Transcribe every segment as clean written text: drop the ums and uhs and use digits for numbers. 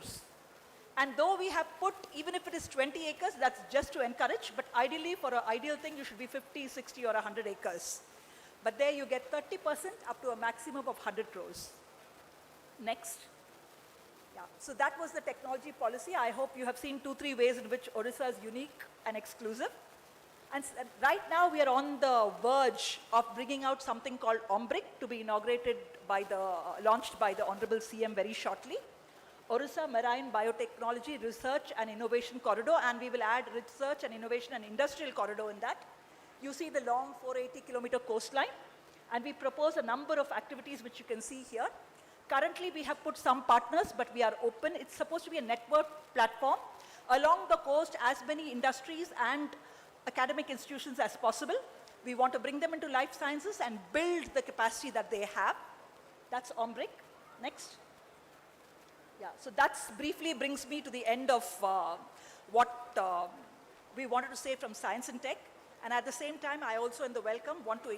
crores. And though we have put, even if it is 20 acres, that's just to encourage, but ideally for an ideal thing, you should be 50, 60 or 100 acres. But there you get 30% up to a maximum of 100 crores. Next. Yeah, so that was the technology policy. I hope you have seen 2-3 ways in which Odisha is unique and exclusive. And right now we are on the verge of bringing out something called OMBRIC to be inaugurated by launched by the Honorable CM very shortly. Odisha Marine Biotechnology Research and Innovation Corridor, and we will add Research and Innovation and Industrial Corridor in that. You see the long 480-kilometer coastline, and we propose a number of activities which you can see here. Currently, we have put some partners, but we are open. It's supposed to be a network platform. Along the coast, as many industries and academic institutions as possible. We want to bring them into life sciences and build the capacity that they have. That's OMBRIC. Next. Yeah, so that's briefly brings me to the end of what we wanted to say from Science and Tech. And at the same time, I also in the welcome want to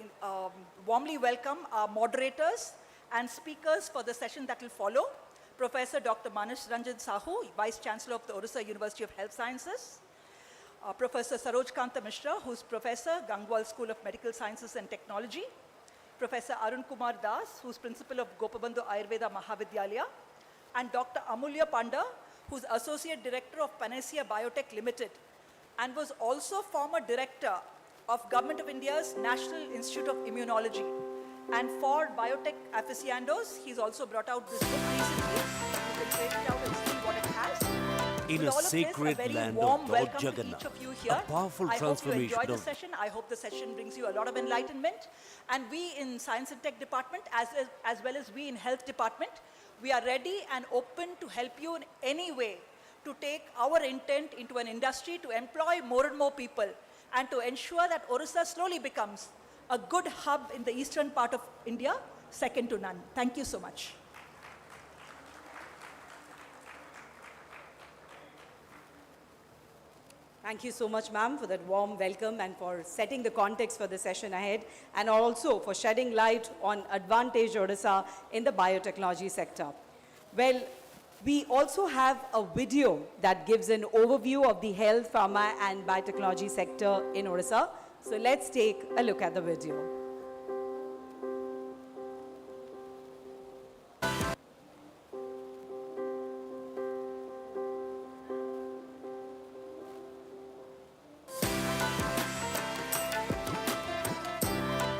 warmly welcome our moderators and speakers for the session that will follow. Professor Dr. Manish Ranjan Sahu, Vice Chancellor of the Odisha University of Health Sciences. Professor Saroj Kanta Mishra, who's Professor, Gangwal School of Medical Sciences and Technology. Professor Arun Kumar Das, who's Principal of Gopabandhu Ayurveda Mahavidyalaya. And Dr. Amulya Panda, who's Associate Director of Panacea Biotech Limited, and was also former Director of Government of India's National Institute of Immunology. And for biotech aficionados, he's also brought out this book recently. You can check it out and see what it has. In a sacred land of Lord Jagannath, a powerful transformation I hope you enjoy the session. I hope the session brings you a lot of enlightenment. And we in Science and Tech Department, as well as we in Health Department, we are ready and open to help you in any way to take our intent into an industry to employ more and more people and to ensure that Odisha slowly becomes a good hub in the eastern part of India, second to none. Thank you so much. Thank you so much, ma'am, for that warm welcome and for setting the context for the session ahead, and also for shedding light on Advantage Odisha in the biotechnology sector. Well, we also have a video that gives an overview of the health, pharma and biotechnology sector in Odisha. So let's take a look at the video.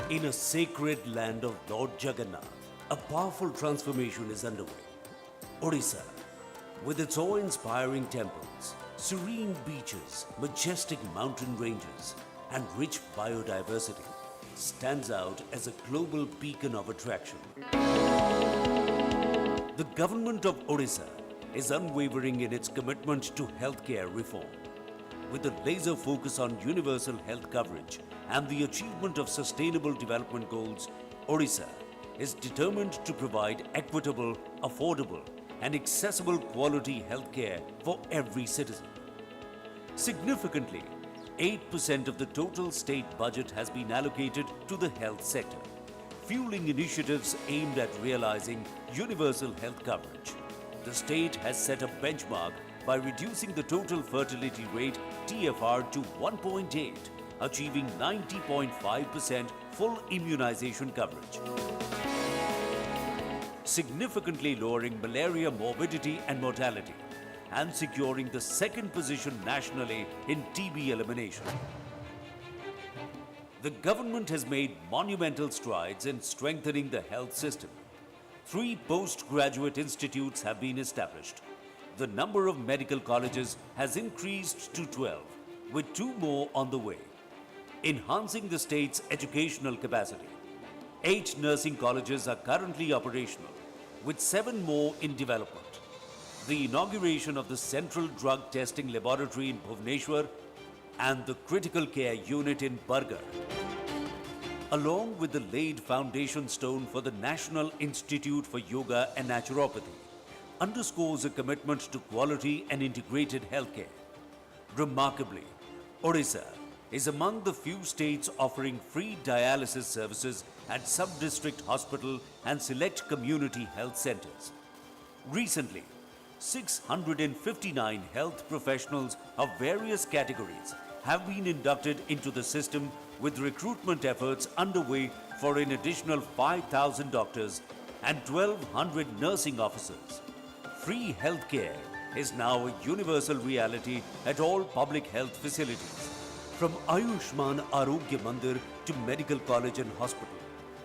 In a sacred land of Lord Jagannath, a powerful transformation is underway. Odisha, with its awe-inspiring temples, serene beaches, majestic mountain ranges, and rich biodiversity, stands out as a global beacon of attraction. The government of Odisha is unwavering in its commitment to healthcare reform. With a laser focus on universal health coverage and the achievement of sustainable development goals, Odisha is determined to provide equitable, affordable, and accessible quality healthcare for every citizen. Significantly, 8% of the total state budget has been allocated to the health sector, fueling initiatives aimed at realizing universal health coverage. The state has set a benchmark by reducing the total fertility rate TFR to 1.8, achieving 90.5% full immunization coverage, significantly lowering malaria morbidity and mortality, and securing the second position nationally in TB elimination. The government has made monumental strides in strengthening the health system. 3 postgraduate institutes have been established. The number of medical colleges has increased to 12, with 2 more on the way, enhancing the state's educational capacity. 8 nursing colleges are currently operational, with 7 more in development. The inauguration of the Central Drug Testing Laboratory in Bhubaneshwar and the Critical Care Unit in Bargarh, along with the laid foundation stone for the National Institute for Yoga and Naturopathy, underscores a commitment to quality and integrated healthcare. Remarkably, Odisha is among the few states offering free dialysis services at sub-district hospital and select community health centers. Recently, 659 health professionals of various categories have been inducted into the system, with recruitment efforts underway for an additional 5,000 doctors and 1,200 nursing officers. Free healthcare is now a universal reality at all public health facilities. From Ayushman Arogya Mandir to Medical College and Hospital,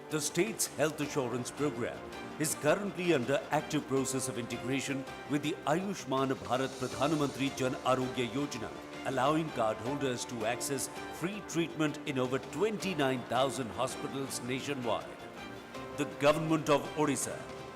the state's health assurance program is currently under active process of integration with the Ayushman Bharat Pradhan Mantri Jan Arogya Yojana, allowing cardholders to access free treatment in over 29,000 hospitals nationwide. The government of Odisha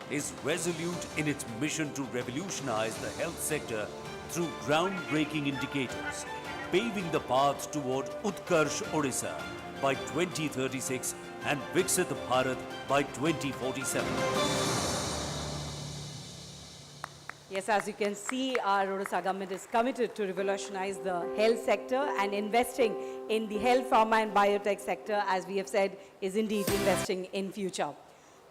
is resolute in its mission to revolutionize the health sector through groundbreaking indicators, paving the path toward Utkarsh Odisha by 2036 and Viksit Bharat by 2047. Yes, as you can see, our Odisha government is committed to revolutionize the health sector, and investing in the health, pharma and biotech sector, as we have said, is indeed investing in future.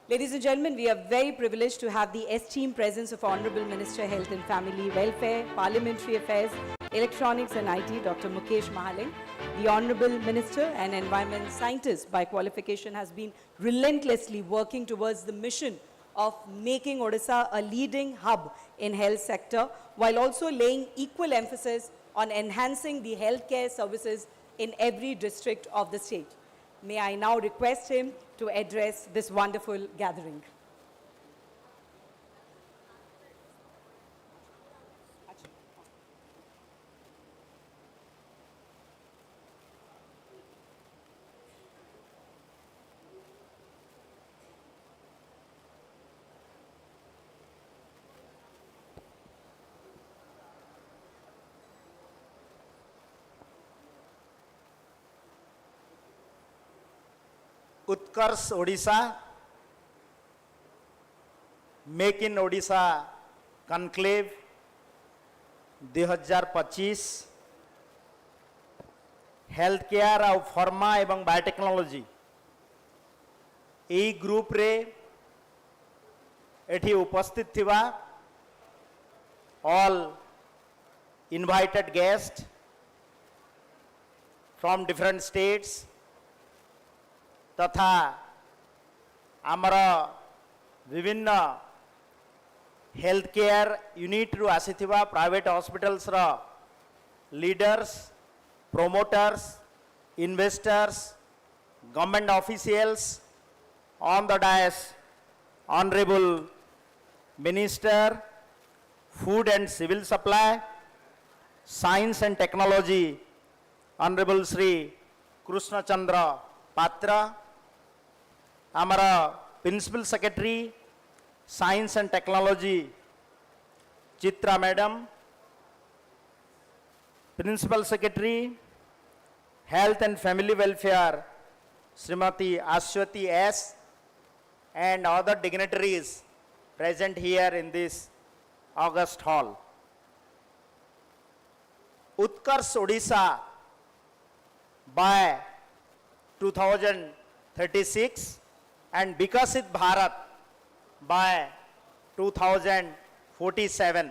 Ladies and gentlemen, we are very privileged to have the esteemed presence of Honorable Minister Health and Family Welfare, Parliamentary Affairs, Electronics and IT, Dr. Mukesh Mahaling. The Honorable Minister, an environment scientist by qualification, has been relentlessly working towards the mission of making Odisha a leading hub in health sector, while also laying equal emphasis on enhancing the healthcare services in every district of the state. May I now request him to address this wonderful gathering. Utkarsh Odisha, make in Odisha conclave 2025 health care और pharma एवं biotechnology यही group रे एठी उपस्थित थिबा all invited guest from different states तथा आमर विभिन्न हेल्थ केयर यूनिट रु आसीथिबा प्राइवेट हॉस्पिटल्स रा leaders, promoters, investors, government officials, on the dais, Honorable Minister, Food and Civil Supply, Science and Technology, Honorable Sri Krishna Chandra Patra, Amara Principal Secretary, Science and Technology, Chitra Madam, Principal Secretary, Health and Family Welfare, Srimati Ashwati S, and other dignitaries present here in this August Hall. Utkarsh Odisha by 2036 and Bikasit Bharat by 2047.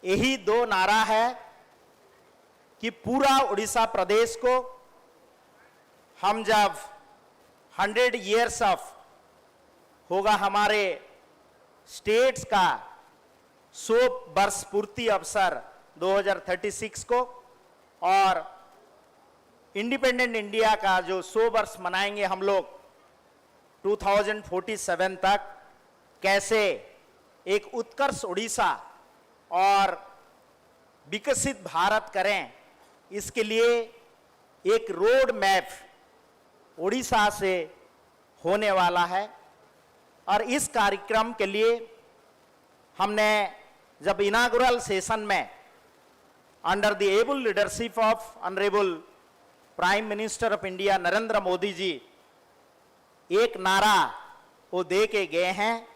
यही दो नारा है कि पूरा उड़ीसा प्रदेश को हम जब 100 years of होगा हमारे स्टेट्स का 100 वर्ष पूर्ति अवसर 2036 को, और इंडिपेंडेंट इंडिया का जो 100 वर्ष मनाएंगे हम लोग 2047 तक, कैसे एक उत्कर्ष उड़ीसा और विकसित भारत करें, इसके लिए एक रोड मैप उड़ीसा से होने वाला है। और इस कार्यक्रम के लिए हमने जब इनागुरल सेशन में under the able leadership of honourable prime minister of India Narendra Modi ji एक नारा वो दे के गए हैं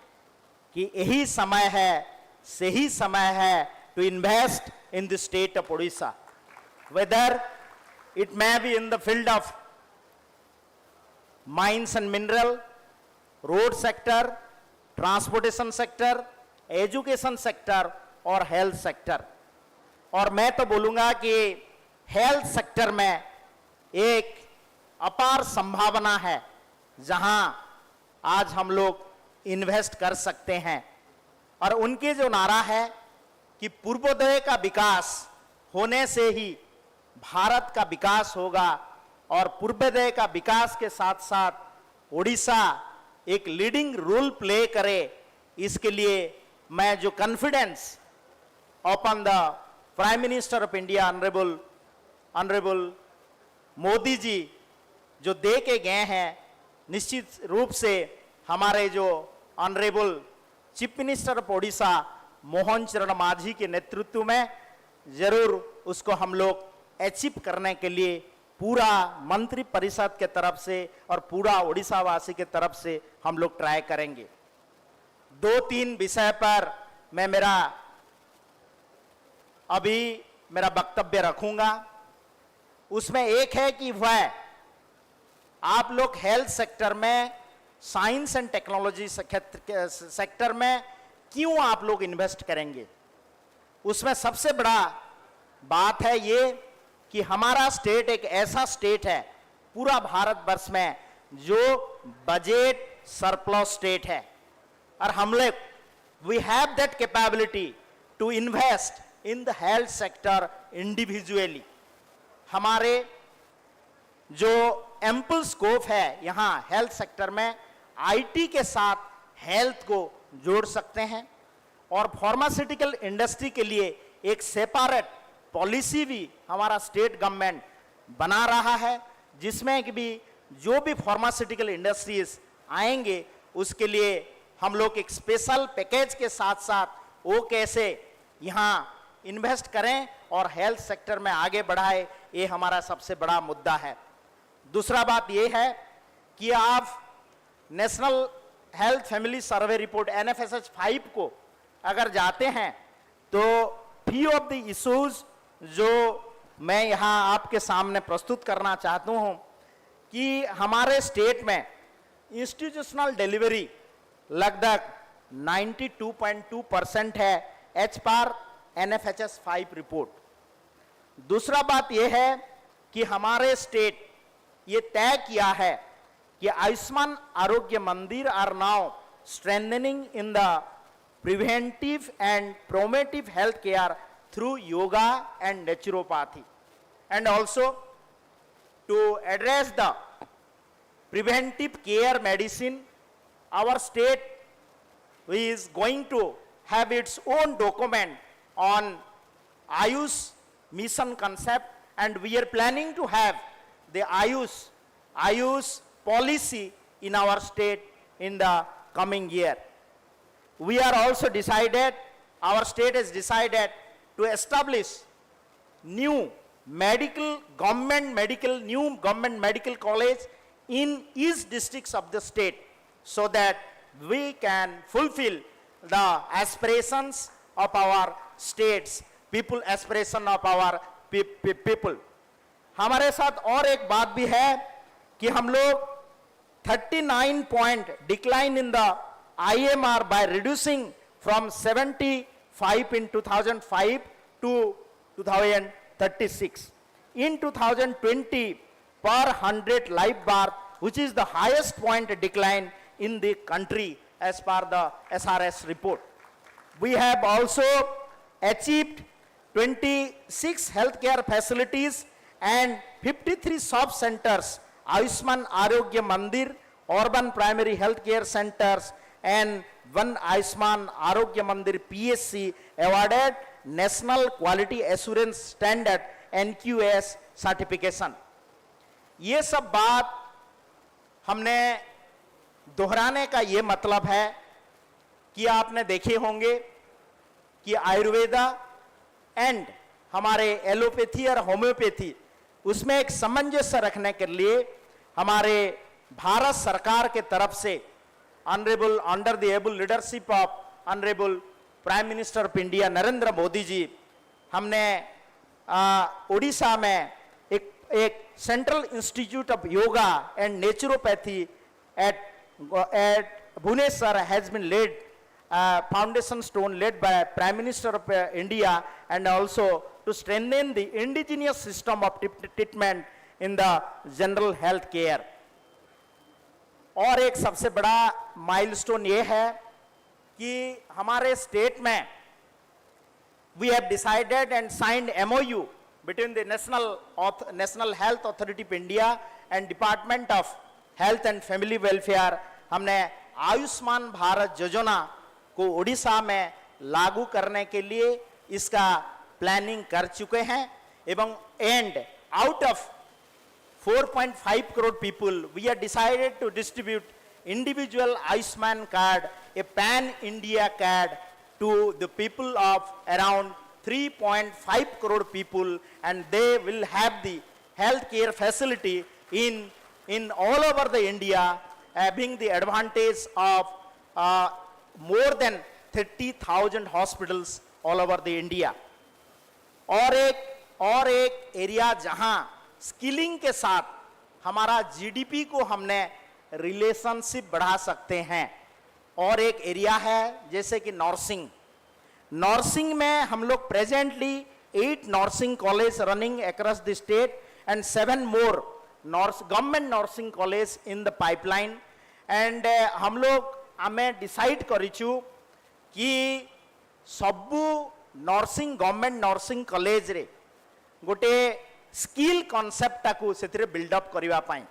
कि यही समय है, सही समय है to invest in the state of Odisha, whether it may be in the field of mines and mineral, road sector, transportation sector, education sector और हेल्थ सेक्टर। और मैं तो बोलूँगा कि हेल्थ सेक्टर में एक अपार संभावना है जहां आज हम लोग इन्वेस्ट कर सकते हैं। और उनके जो नारा है कि पूर्वोदय का विकास होने से ही भारत का विकास होगा, और पूर्वोदय का विकास के साथ साथ ओडिशा एक लीडिंग रोल प्ले करे, इसके लिए मैं जो confidence upon the prime minister of India honourable Modi ji जो दे के गए हैं, निश्चित रूप से हमारे जो honourable chief minister of Odisha Mohan चरण मांझी के नेतृत्व में जरूर उसको हम लोग अचीव करने के लिए पूरा मंत्री परिषद के तरफ से और पूरा ओडिशा वासी के तरफ से हम लोग ट्राई करेंगे। 2-3 विषय पर मैं मेरा वक्तव्य रखूंगा। उसमें एक है कि वह आप लोग हेल्थ सेक्टर में, साइंस एंड टेक्नोलॉजी सेक्टर में क्यों आप लोग इन्वेस्ट करेंगे। उसमें सबसे बड़ा बात है ये कि हमारा स्टेट एक ऐसा स्टेट है पूरा भारतवर्ष में जो बजट सरप्लस स्टेट है, और हम लोग we have that capability to invest in the health sector individually. हमारे जो एम्पल स्कोप है यहाँ हेल्थ सेक्टर में, आईटी के साथ हेल्थ को जोड़ सकते हैं, और फार्मास्यूटिकल इंडस्ट्री के लिए एक सेपरेट पॉलिसी भी हमारा स्टेट गवर्नमेंट बना रहा है, जिसमें कि भी जो भी फार्मास्यूटिकल इंडस्ट्रीज आएंगे उसके लिए हम लोग एक स्पेशल पैकेज के साथ साथ वो कैसे यहाँ इन्वेस्ट करें और हेल्थ सेक्टर में आगे बढ़ाए, ये हमारा सबसे बड़ा मुद्दा है। दूसरा बात ये है कि आप national health family survey report NFSH 5 को अगर जाते हैं तो फ्यू ऑफ द इश्यूज जो मैं यहाँ आपके सामने प्रस्तुत करना चाहता हूँ कि हमारे स्टेट में इंस्टीट्यूशनल डिलीवरी लगभग 92.2% है एज पर NFHS 5 रिपोर्ट। दूसरा बात यह है कि हमारे स्टेट ये तय किया है कि Ayushman Arogya Mandir are now strengthening in the preventive and promotive health care through yoga and naturopathy, and also to address the preventive care medicine. Our state is going to have its own document on Ayush mission concept, and we are planning to have the Ayush policy in our state in the coming year. We are also decided, our state has decided to establish new government medical college in each districts of the state, so that we can fulfill the aspirations of our states, aspiration of our people. हमारे साथ और एक बात भी है कि हम लोग 39 point decline in the IMR by reducing from 75 in 2005 to 2036. In 2020, per 100 live birth, which is the highest point decline in the country as per the SRS report. We have also achieved 26 healthcare facilities and 53 sub-centers, Ayushman Arogya Mandir, urban primary healthcare centers, and one Ayushman Arogya Mandir PSC awarded National Quality Assurance Standard NQAS certification. ये सब बात हमने दोहराने का ये मतलब है कि आपने देखे होंगे कि आयुर्वेदा एंड हमारे एलोपैथी और होम्योपैथी, उसमें एक सामंजस्य रखने के लिए हमारे भारत सरकार के तरफ से honourable under the able leadership of honourable prime minister of India Narendra Modi ji, हमने ओडिशा में एक central institute of yoga and naturopathy at Bhubaneshwar has been laid foundation stone led by Prime Minister of India, and also to strengthen the indigenous system of treatment in the general health care. और एक सबसे बड़ा milestone ये है कि हमारे state में we have decided and signed MOU between the National Health Authority of India and Department of Health and Family Welfare. हमने आयुष्मान भारत योजना को ओडिशा में लागू करने के लिए इसका प्लानिंग कर चुके हैं एवं and out of 4.5 crore people, we are decided to distribute individual Ayushman card, a pan-India card, to the people of around 3.5 crore people, and they will have the health care facility in all over the India, having the advantage of more than 30,000 hospitals all over the India. और एक area जहां skilling के साथ हमारा GDP को हमने relationship बढ़ा सकते हैं, और एक एरिया है जैसे कि नर्सिंग में हम लोग presently 8 nursing college running across the state and 7 more government nursing college in the pipeline. And हम लोग हमें डिसाइड करिछु कि सबू नर्सिंग गवर्नमेंट नर्सिंग कॉलेज रे गोटे स्किल कॉन्सेप्ट को से बिल्डअप करने.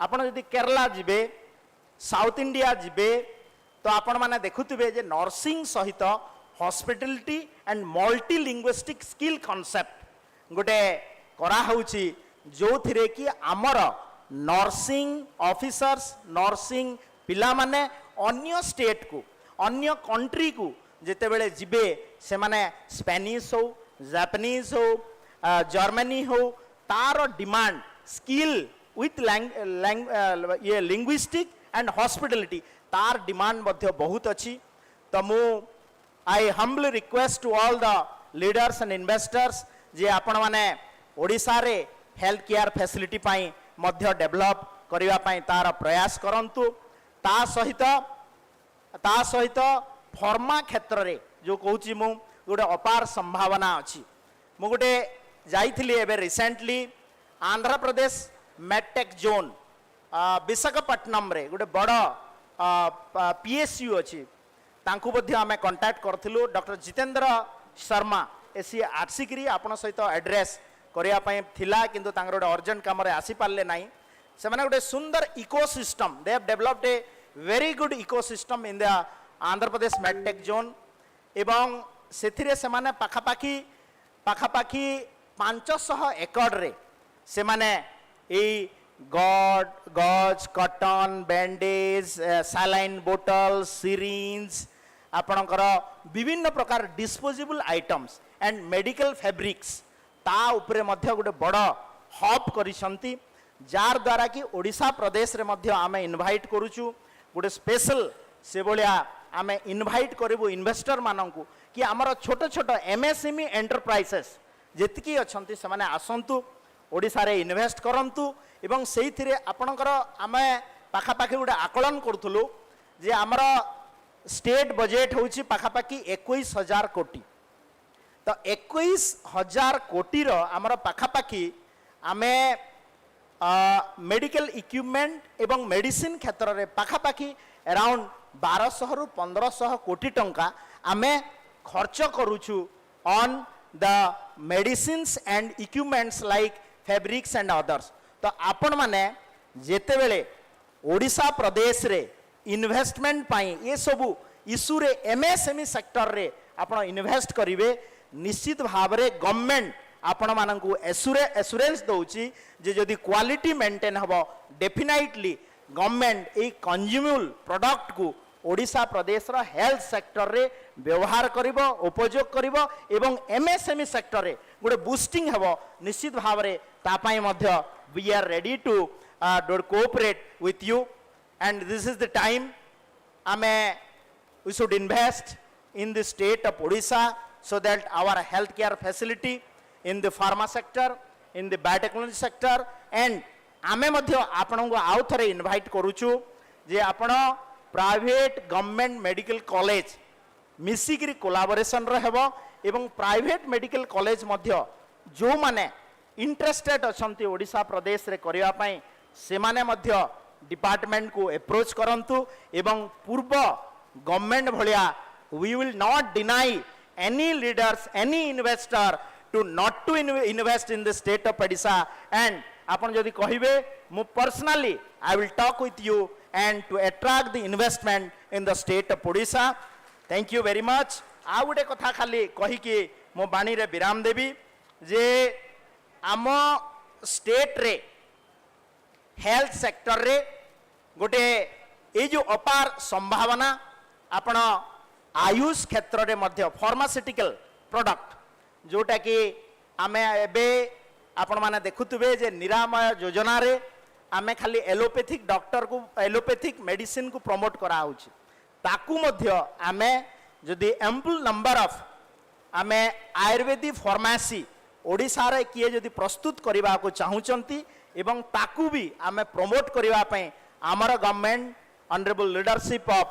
आपड़ जदि केरला जिबे साउथ इंडिया जिबे तो आपण माने देखुथिबे जे नर्सिंग सहित hospitality and multi linguistic skill concept गोटे करा होउची, जो थिरे कि आमर नर्सिंग ऑफिसर्स नर्सिंग पिला माने अन्य स्टेट को अन्य कंट्री को जेते बेले जिबे से माने स्पेनिश हो जापानीज हो जर्मनी हो तार डिमांड स्किल विथ ये लिंग्विस्टिक एंड हॉस्पिटैलिटी तार डिमांड मध्य बहुत अच्छी. तो मु I humbly request to all the leaders and investors जे आपण माने ओडिशा रे हेल्थ केयर फैसिलिटी पाई मध्य डेवलप करिवा पाई तार प्रयास करंतु. ता सहित फार्मा क्षेत्र रे जो कहूची मु गोटे अपार संभावना अच्छी. मु गोटे जाइथिली एबे recently Andhra Pradesh medtech zone Visakhapatnam रे गोटे बड़ पीएसयू अच्छी, तांकु बध्य आमे कांटेक्ट करथिलु. डॉक्टर जितेंद्र शर्मा एसी आसिकरी आपण सहित एड्रेस करिया पई थिला, किंतु तांकर गोटे अर्जेंट काम रे आसी पारले नाही. से माने गोटे सुंदर ecosystem they have developed a very good ecosystem in the Andhra Pradesh medtech zone. एवं सेथिरे से माने पाखापाखी 500 एकड़ रे से माने ए गज cotton bandage saline bottle syringe आपणकर विभिन्न प्रकार disposable items and medical fabrics ता उपरे मध्य गोटे बड़ हब करिसंती, जार द्वारा कि ओडिशा प्रदेश रे मध्य आमे इनवाइट करूचु. गोटे स्पेशल से भलिया आमे इनवाइट करिवु इन्वेस्टर मानंकु कि हमर छोट छोट एमएसएमई एंटरप्राइजेस जेतिकी अछंती से माने आसंतु ओडिशा रे इन्वेस्ट करंतु. एवं सेइथिरे आपणकर आमे पाखापाखि गोटे आकलन करूथुलु जे हमर स्टेट बजेट होउची पाखापाखि 21,000 कोटी. तो 21,000 कोटी रो हमर पाखापाखि आमे मेडिकल इक्विपमेंट एवं मेडिसिन क्षेत्र रे पाखापाखि अराउंड 1200 रु 1500 कोटी टंका आमे खर्च करूछु on the medicines and equipments like fabrics and others. तो आपण माने जेते बेले ओडिशा प्रदेश रे इन्वेस्टमेंट पाई ये सबू इशू रे एमएसएमई सेक्टर रे आपण इन्वेस्ट करिवे, निश्चित भाव रे गवर्नमेंट आपण मानकू एश्योरेंस दउची जे जदि क्वालिटी मेंटेन हबो डेफिनेटली गवर्नमेंट ए कंज्यूमेबल प्रोडक्ट को ओडिशा प्रदेश रा हेल्थ सेक्टर रे व्यवहार करिवो उपयोग करिवो एवं एमएसएमई सेक्टर रे गोटे बूस्टिंग हबो. निश्चित भाव रे ता पई मध्य we are ready to cooperate with you and this is the time आमे we should invest in the state of Odisha so that our healthcare facility in the pharma sector, in the biotechnology sector, and आमे मध्य आपन को आउ थरे invite करूछु जे आपण private government medical college मिसिकी कोलाबोरेशन हेबो एवं प्राइवेट मेडिकल कॉलेज मध्य जो माने इंटरेस्टेड अछंती ओडिशा प्रदेश रे करिया पई से माने मध्य डिपार्टमेंट को अप्रोच करंतु एवं पूर्व गवर्नमेंट भलिया we will not deny any leaders, any investor to not to invest in the state of Odisha. And अपन जदि कहिबे मु personally I will talk with you and to attract the investment in the state of Odisha. Thank you very much. आ गुटे कथा खाली कहि कि मो बाणी रे विराम देबी जे आम स्टेट रे हेल्थ सेक्टर रे गोटे ए जो अपार संभावना आपण आयुष क्षेत्र रे मध्य फार्मास्यूटिकल प्रोडक्ट जोटा कि आमे एबे आपण माने देखुतबे जे निरामय योजना रे आमे खाली एलोपैथिक डॉक्टर को एलोपैथिक मेडिसिन को प्रमोट करा होछि ताकू मध्य आमे जदि एम्पल नंबर ऑफ आमे आयुर्वेदिक फार्मेसी ओडिसा रे किए जदि प्रस्तुत करबा को चाहुचंती एवं ताकू भी आमे प्रमोट करबा पई हमर government honourable leadership of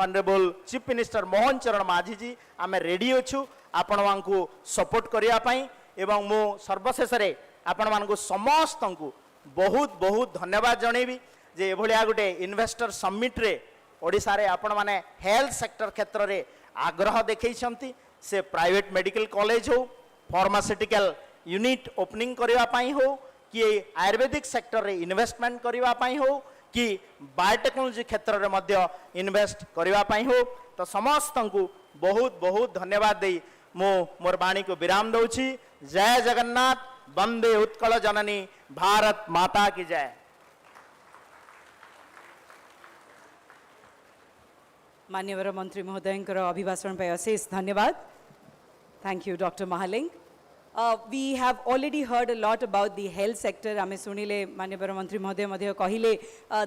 honourable chief minister Mohan चरण माझी जी आमे रेडी अछु आपण मानकु सपोर्ट करिया पई एवं मो सर्वशेष रे आपण मानकु समस्त को बहुत बहुत धन्यवाद जणेबी जे एभलिया गुटे इन्वेस्टर समिट रे ओडिसा रे आपण माने हेल्थ सेक्टर क्षेत्र रे आग्रह देखैछंती से प्राइवेट मेडिकल कॉलेज हो फार्मास्यूटिकल यूनिट ओपनिंग करिवा पई हो कि आयुर्वेदिक सेक्टर रे इन्वेस्टमेंट करिवा पई हो कि बायोटेक्नोलॉजी क्षेत्र रे मध्य इन्वेस्ट करिवा पई हो तो समस्त को बहुत बहुत धन्यवाद देई मो मोर बाणी को विराम दउछि। जय जगन्नाथ, वंदे उत्कल जननी, भारत माता की जय। मान्यवर मंत्री महोदयंकर अभिभाषण पे अशेष धन्यवाद। Thank you doctor Mahaling. We have already heard a lot about the health sector. आमे सुनिले माननीय मंत्री महोदय मध्य कहिले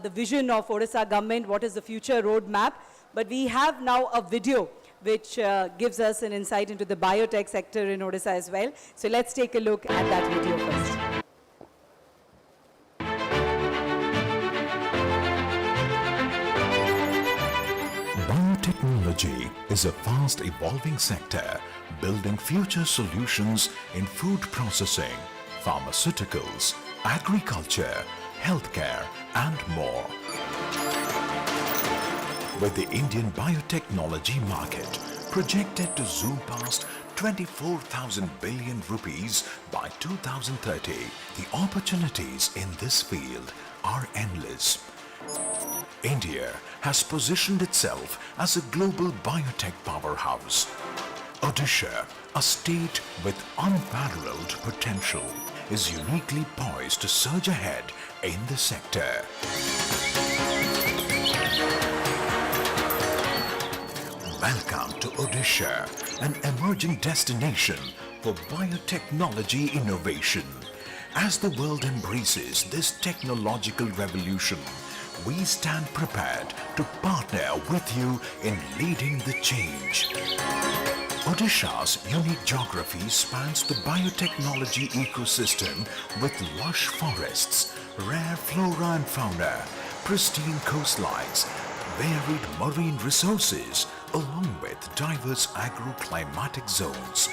the vision of Odisha government, what is the future roadmap. But we have now a video which gives us an insight into the biotech sector in Odisha as well. So let's take a look at that video first. Biotechnology is a fast evolving sector building future solutions in food processing, pharmaceuticals, agriculture, healthcare and more. With the Indian biotechnology market projected to zoom past 24,000 billion rupees by 2030, the opportunities in this field are endless. India has positioned itself as a global biotech powerhouse. Odisha, a state with unparalleled potential, is uniquely poised to surge ahead in the sector. Welcome to Odisha, an emerging destination for biotechnology innovation. As the world embraces this technological revolution, we stand prepared to partner with you in leading the change. Odisha's unique geography spans the biotechnology ecosystem with lush forests, rare flora and fauna, pristine coastlines, varied marine resources, along with diverse agroclimatic zones.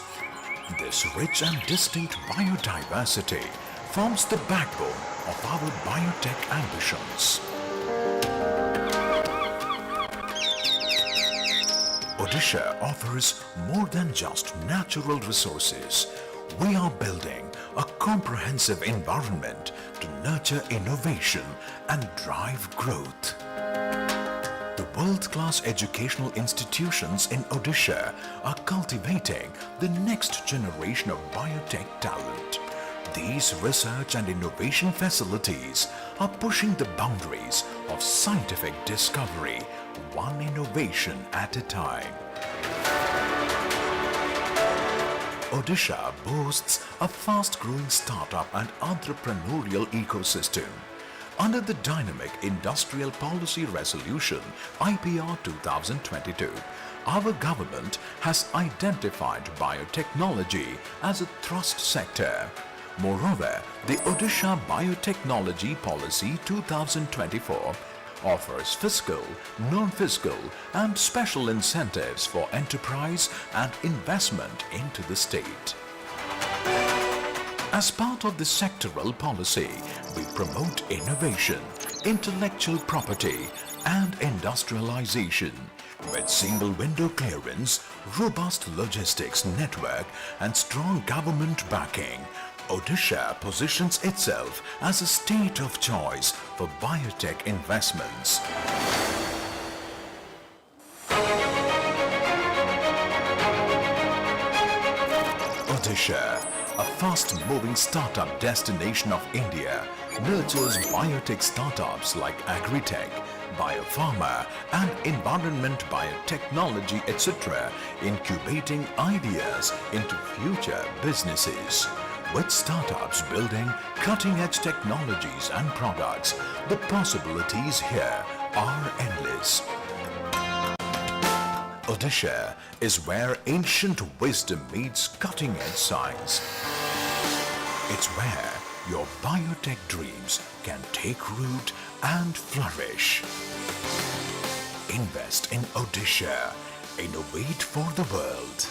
This rich and distinct biodiversity forms the backbone of our biotech ambitions. Odisha offers more than just natural resources. We are building a comprehensive environment to nurture innovation and drive growth. The world-class educational institutions in Odisha are cultivating the next generation of biotech talent. These research and innovation facilities are pushing the boundaries of scientific discovery, one innovation at a time. Odisha boasts a fast-growing startup and entrepreneurial ecosystem. Under the Dynamic Industrial Policy Resolution IPR 2022, our government has identified biotechnology as a thrust sector. Moreover, the Odisha Biotechnology Policy 2024 offers fiscal, non-fiscal and special incentives for enterprise and investment into the state. As part of the sectoral policy, we promote innovation, intellectual property and industrialization. With single window clearance, robust logistics network and strong government backing, Odisha positions itself as a state of choice for biotech investments. Odisha, a fast-moving startup destination of India, nurtures biotech startups like agri-tech, biopharma and environment biotechnology, etc., incubating ideas into future businesses. With startups building cutting-edge technologies and products, the possibilities here are endless. Odisha is where ancient wisdom meets cutting-edge science. It's where your biotech dreams can take root and flourish. Invest in Odisha. Innovate for the world.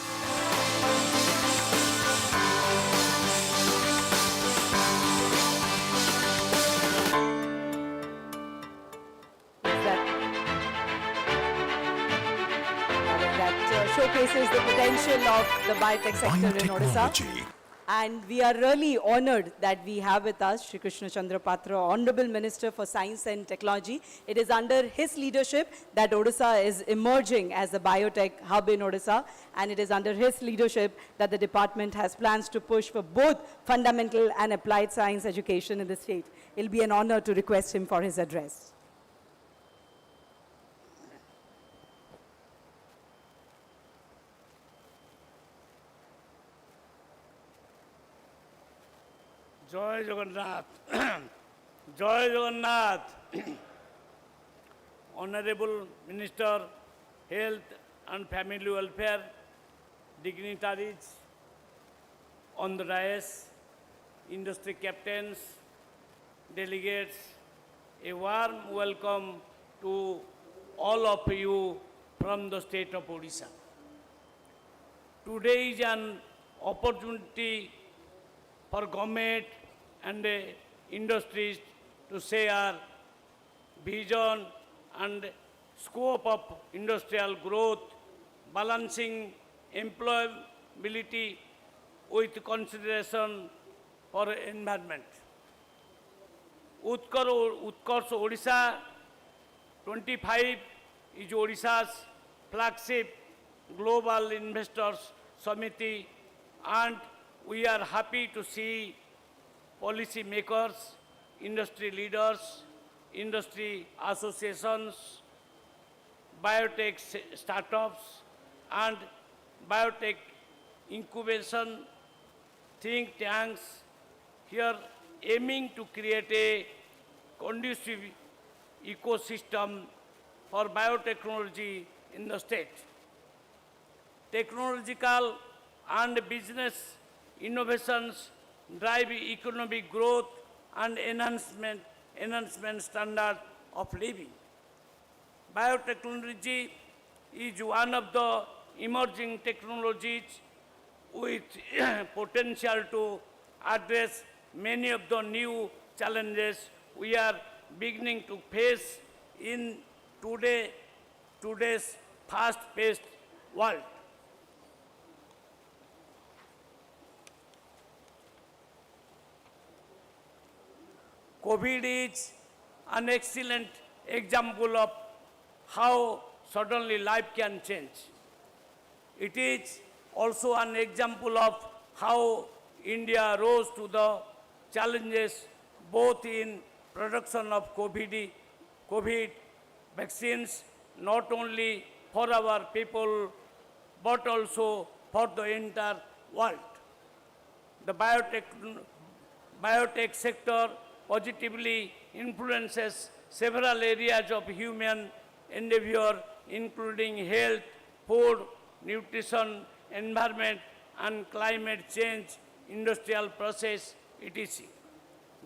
That showcases the potential of the biotech sector in Odisha. Biotechnology. And we are really honored that we have with us Shri Krishna Chandra Patra, Honorable Minister for Science and Technology. It is under his leadership that Odisha is emerging as a biotech hub in Odisha, and it is under his leadership that the department has plans to push for both fundamental and applied science education in the state. It will be an honor to request him for his address. Joy Jagannath Joy Jagannath Honorable Minister, Health and Family Welfare, dignitaries on the dais, industry captains, delegates, a warm welcome to all of you from the state of Odisha. Today is an opportunity for government and industries to share vision and scope of industrial growth, balancing employability with consideration for environment. Utkarsh Odisha 25 is Odisha's flagship global investors summit, and we are happy to see policy makers, industry leaders, industry associations, biotech startups, and biotech incubation think tanks here aiming to create a conducive ecosystem for biotechnology in the state. Technological and business innovations drive economic growth and enhancement standard of living. Biotechnology is one of the emerging technologies with potential to address many of the new challenges we are beginning to face in today's fast-paced world. COVID is an excellent example of how suddenly life can change. It is also an example of how India rose to the challenges both in production of COVID vaccines, not only for our people, but also for the entire world. The biotech sector positively influences several areas of human endeavor, including health, food, nutrition, environment, and climate change, industrial process, etc.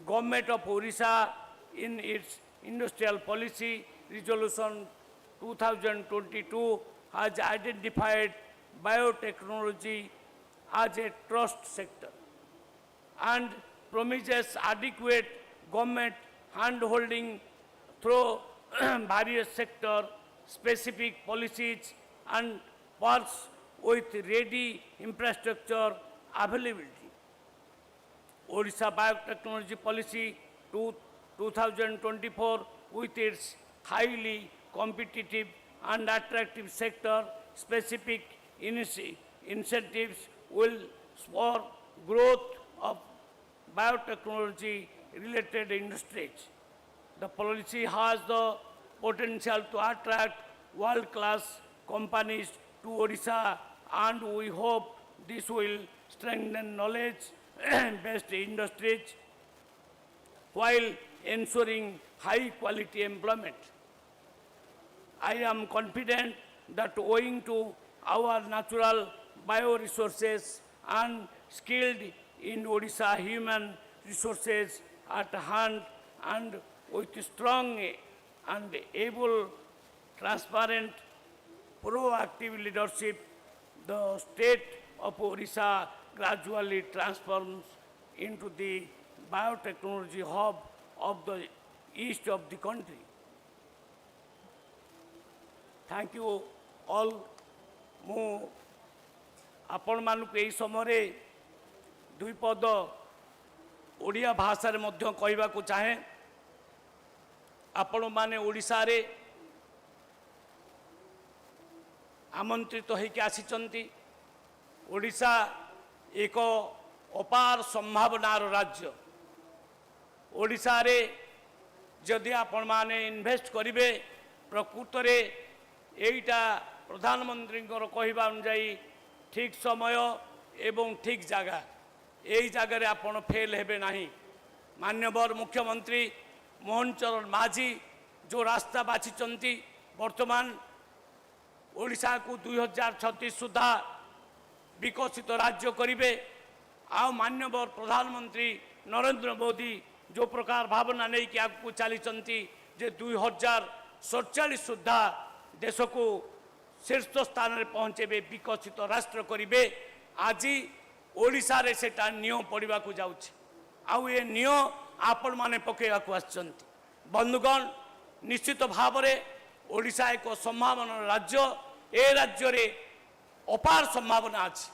Government of Odisha, in its Industrial Policy Resolution 2022 has identified biotechnology as a trust sector and promises adequate government hand-holding through various sector-specific policies and works with ready infrastructure availability. Odisha Biotechnology Policy 2024, with its highly competitive and attractive sector-specific incentives, will spur growth of biotechnology-related industries. The policy has the potential to attract world-class companies to Odisha, and we hope this will strengthen knowledge-based industries while ensuring high-quality employment. I am confident that owing to our natural bioresources and skilled in Odisha human resources at hand, and with strong and able, transparent, proactive leadership, the state of Odisha gradually transforms into the biotechnology hub of the east of the country. Thank you all. ମୁଁ ଆପଣମାନଙ୍କୁ ଏହି ସମୟରେ ଦୁଇ ପଦ ଓଡ଼ିଆ ଭାଷାରେ ମଧ୍ୟ କହିବାକୁ ଚାହେଁ। ଆପଣମାନେ ଓଡ଼ିଶାରେ ଆମନ୍ତ୍ରିତ ହୋଇକି ଆସିଛନ୍ତି। ଓଡ଼ିଶା ଏକ ଅପାର ସମ୍ଭାବନାର ରାଜ୍ୟ। ଓଡ଼ିଶାରେ ଯଦି ଆପଣମାନେ ଇନଭେଷ୍ଟ କରିବେ, ପ୍ରକୃତରେ ଏଇଟା ପ୍ରଧାନମନ୍ତ୍ରୀଙ୍କର କହିବା ଅନୁଯାୟୀ ଠିକ୍ ସମୟ ଏବଂ ଠିକ୍ ଜାଗା। এই জায়গায় ଆପଣ ଫେଲ୍ ହେବେ ନାହିଁ। ମାନ୍ୟବର ମୁଖ୍ୟମନ୍ତ୍ରୀ ମୋହନ ଚରଣ ମାଝୀ ଯେଉଁ ରାସ୍ତା ବାଛିଛନ୍ତି, ବର୍ତ୍ତମାନ ଓଡ଼ିଶାକୁ 2036 ସୁଦ୍ଧା ବିକଶିତ ରାଜ୍ୟ କରିବେ। ଆଉ ମାନ୍ୟବର ପ୍ରଧାନମନ୍ତ୍ରୀ ନରେନ୍ଦ୍ର ମୋଦି ଯେଉଁ ପ୍ରକାର ଭାବନା ନେଇକି ଆଗକୁ ଚାଲିଛନ୍ତି ଯେ 2047 ସୁଦ୍ଧା ଦେଶକୁ ଶୀର୍ଷ ସ୍ଥାନରେ ପହଞ୍ଚେଇବେ, ବିକଶିତ ରାଷ୍ଟ୍ର କରିବେ। ଆଜି ଓଡ଼ିଶାରେ ସେଟା ନିୟମ ପଡ଼ିବାକୁ ଯାଉଛି। ଆଉ ଏ ନିୟମ ଆପଣମାନେ ପକାଇବାକୁ ଆସିଛନ୍ତି। ବନ୍ଧୁଗଣ, ନିଶ୍ଚିତ ଭାବରେ ଓଡ଼ିଶା ଏକ ସମ୍ଭାବନାର ରାଜ୍ୟ। ଏ ରାଜ୍ୟରେ ଅପାର ସମ୍ଭାବନା ଅଛି।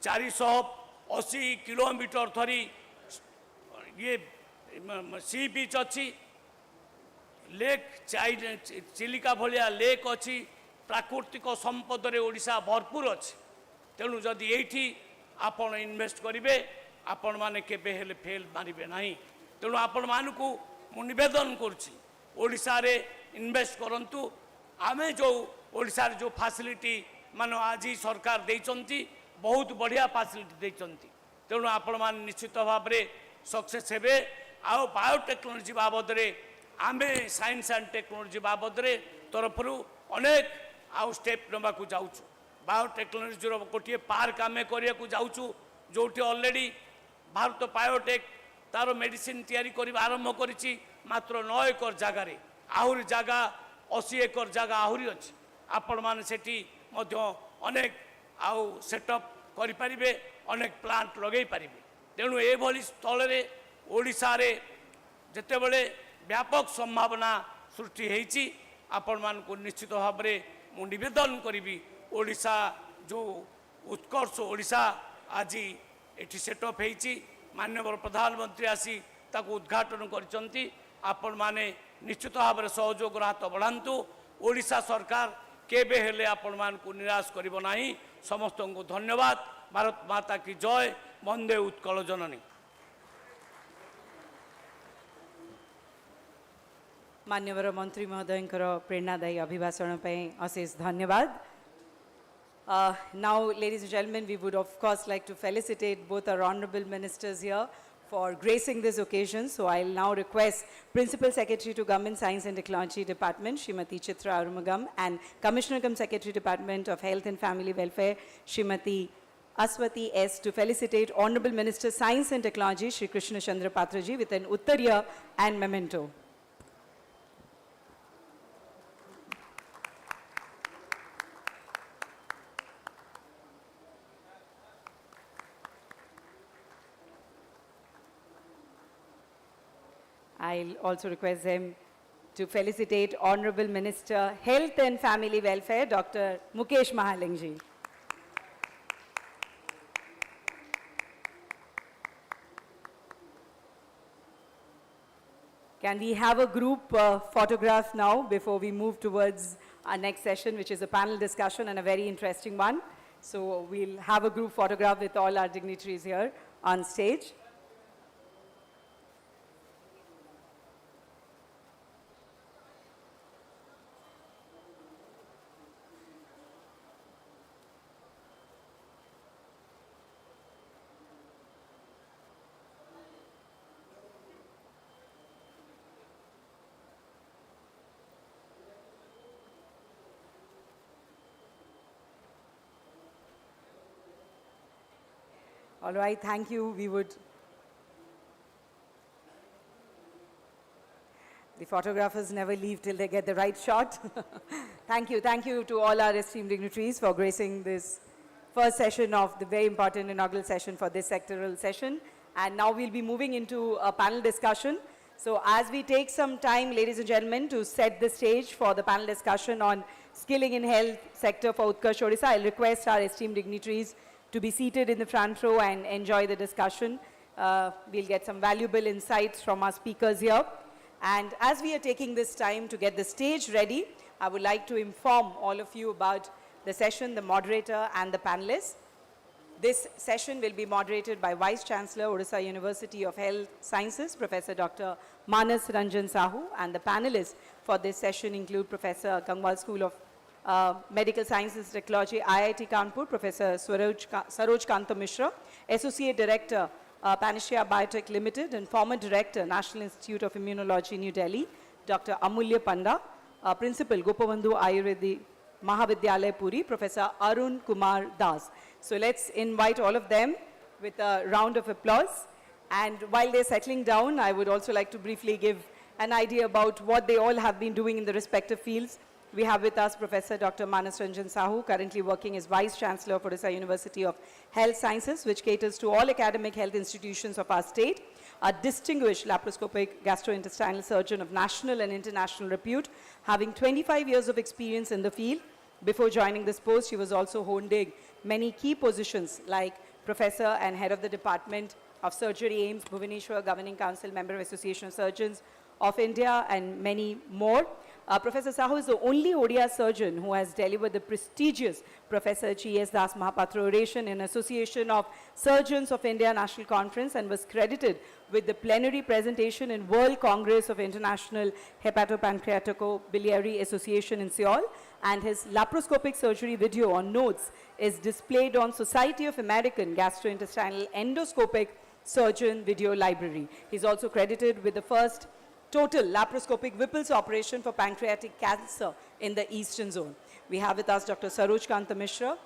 480 କିଲୋମିଟର ଧରି ଇଏ ସି ବିଚ୍ ଅଛି, ଲେକ୍ ଚିଲିକା ଭଳିଆ ଲେକ୍ ଅଛି, ପ୍ରାକୃତିକ ସମ୍ପଦରେ ଓଡ଼ିଶା ଭରପୁର ଅଛି। ତେଣୁ ଯଦି ଏଇଠି ଆପଣ ଇନଭେଷ୍ଟ କରିବେ, ଆପଣମାନେ କେବେ ହେଲେ ଫେଲ୍ ମାରିବେ ନାହିଁ। ତେଣୁ ଆପଣମାନଙ୍କୁ ମୁଁ ନିବେଦନ କରୁଛି, ଓଡ଼ିଶାରେ ଇନଭେଷ୍ଟ କରନ୍ତୁ। ଆମେ ଯେଉଁ ଓଡ଼ିଶାରେ ଯେଉଁ ଫାସିଲିଟି ମାନେ ଆଜି ସରକାର ଦେଇଛନ୍ତି, ବହୁତ ବଢ଼ିଆ ଫାସିଲିଟି ଦେଇଛନ୍ତି। ତେଣୁ ଆପଣମାନେ ନିଶ୍ଚିତ ଭାବରେ ସକ୍ସେସ୍ ହେବେ। ଆଉ ବାୟୋଟେକ୍ନୋଲୋଜି ବାବଦରେ ଆମେ ସାଇନ୍ସ ଆଣ୍ଡ ଟେକ୍ନୋଲୋଜି ବାବଦରେ ତରଫରୁ ଅନେକ ଆଉ ଷ୍ଟେପ୍ ନେବାକୁ ଯାଉଛୁ। ବାୟୋଟେକ୍ନୋଲୋଜିର ଗୋଟିଏ ପାର୍କ ଆମେ କରିବାକୁ ଯାଉଛୁ, ଯେଉଁଠି ଅଲରେଡ଼ି ଭାରତ ବାୟୋଟେକ୍ ତାର ମେଡ଼ିସିନ୍ ତିଆରି କରିବା ଆରମ୍ଭ କରିଛି ମାତ୍ର 9 ଏକର ଜାଗାରେ। ଆହୁରି ଜାଗା 80 ଏକର ଜାଗା ଆହୁରି ଅଛି। ଆପଣମାନେ ସେଠି ମଧ୍ୟ ଅନେକ ଆଉ ସେଟଅପ୍ କରିପାରିବେ, ଅନେକ ପ୍ଲାଣ୍ଟ ଲଗାଇ ପାରିବେ। ତେଣୁ ଏଭଳି ସ୍ଥଳରେ ଓଡ଼ିଶାରେ ଯେତେବେଳେ ବ୍ୟାପକ ସମ୍ଭାବନା ସୃଷ୍ଟି ହୋଇଛି, ଆପଣମାନଙ୍କୁ ନିଶ୍ଚିତ ଭାବରେ ମୁଁ ନିବେଦନ କରିବି, ଓଡ଼ିଶା ଯେଉଁ ଉତ୍କର୍ଷ ଓଡ଼ିଶା ଆଜି ଏଠି ସେଟଅପ୍ ହୋଇଛି, ମାନ୍ୟବର ପ୍ରଧାନମନ୍ତ୍ରୀ ଆସି ତାକୁ ଉଦ୍ଘାଟନ କରିଛନ୍ତି। ଆପଣମାନେ ନିଶ୍ଚିତ ଭାବରେ ସହଯୋଗର ହାତ ବଢ଼ାନ୍ତୁ। ଓଡ଼ିଶା ସରକାର କେବେ ହେଲେ ଆପଣମାନଙ୍କୁ ନିରାଶ କରିବ ନାହିଁ। ସମସ୍ତଙ୍କୁ ଧନ୍ୟବାଦ। ଭାରତ ମାତା କି ଜୟ। ବନ୍ଦେ ଉତ୍କଳ ଜନନୀ। मान्यवर मंत्री महोदयंकर प्रेरणादायी अभिभाषण पे अशेष धन्यवाद. Now, ladies and gentlemen, we would of course like to felicitate both our honorable ministers here for gracing this occasion. So I'll now request Principal Secretary to Government Science and Technology Department, Srimati Chitra Arumugam, and Commissioner cum Secretary Department of Health and Family Welfare, Srimati Aswati S, to felicitate Honorable Minister Science and Technology, Shri Krishna Chandra Patraji, with an Uttariya and memento. I'll also request them to felicitate Honorable Minister, Health and Family Welfare, Dr. Mukesh Mahalingji. Can we have a group photograph now before we move towards our next session, which is a panel discussion and a very interesting one. So we'll have a group photograph with all our dignitaries here on stage. All right, thank you. The photographers never leave till they get the right shot. Thank you to all our esteemed dignitaries for gracing this first session of the very important inaugural session for this sectoral session. And now we'll be moving into a panel discussion. So as we take some time, ladies and gentlemen, to set the stage for the panel discussion on skilling in health sector for Utkarsh Odisha, I'll request our esteemed dignitaries to be seated in the front row and enjoy the discussion. We'll get some valuable insights from our speakers here. And as we are taking this time to get the stage ready, I would like to inform all of you about the session, the moderator and the panelists. This session will be moderated by Vice Chancellor, Odisha University of Health Sciences, Professor Dr. Manas Ranjan Sahu, and the panelists for this session include Professor Gangwal School of Medical Sciences and Technology, IIT Kanpur, Professor Saroj Kanta Mishra, Associate Director, Panacea Biotech Limited, and former Director, National Institute of Immunology, New Delhi, Dr. Amulya Panda, Principal, Gopavandhu Ayurvedic Mahavidyalaya Puri, Professor Arun Kumar Das. So let's invite all of them with a round of applause. And while they're settling down, I would also like to briefly give an idea about what they all have been doing in the respective fields. We have with us Professor Dr. Manas Ranjan Sahu, currently working as Vice Chancellor of Odisha University of Health Sciences, which caters to all academic health institutions of our state. A distinguished laparoscopic gastrointestinal surgeon of national and international repute, having 25 years of experience in the field. Before joining this post, he was also holding many key positions like Professor and Head of the Department of Surgery, AIMS, Bhubaneshwar, Governing Council, Member of Association of Surgeons of India, and many more. Professor Sahu is the only Odia surgeon who has delivered the prestigious Professor G.S. Das Mahapatra oration in Association of Surgeons of India National Conference and was credited with the plenary presentation in World Congress of International Hepatopancreatico-Biliary Association in Seoul, and his laparoscopic surgery video on notes is displayed on Society of American Gastrointestinal Endoscopic Surgeon Video Library. He's also credited with the first total laparoscopic Whipple's operation for pancreatic cancer in the Eastern Zone. We have with us Dr. Saroj Kanta Mishra,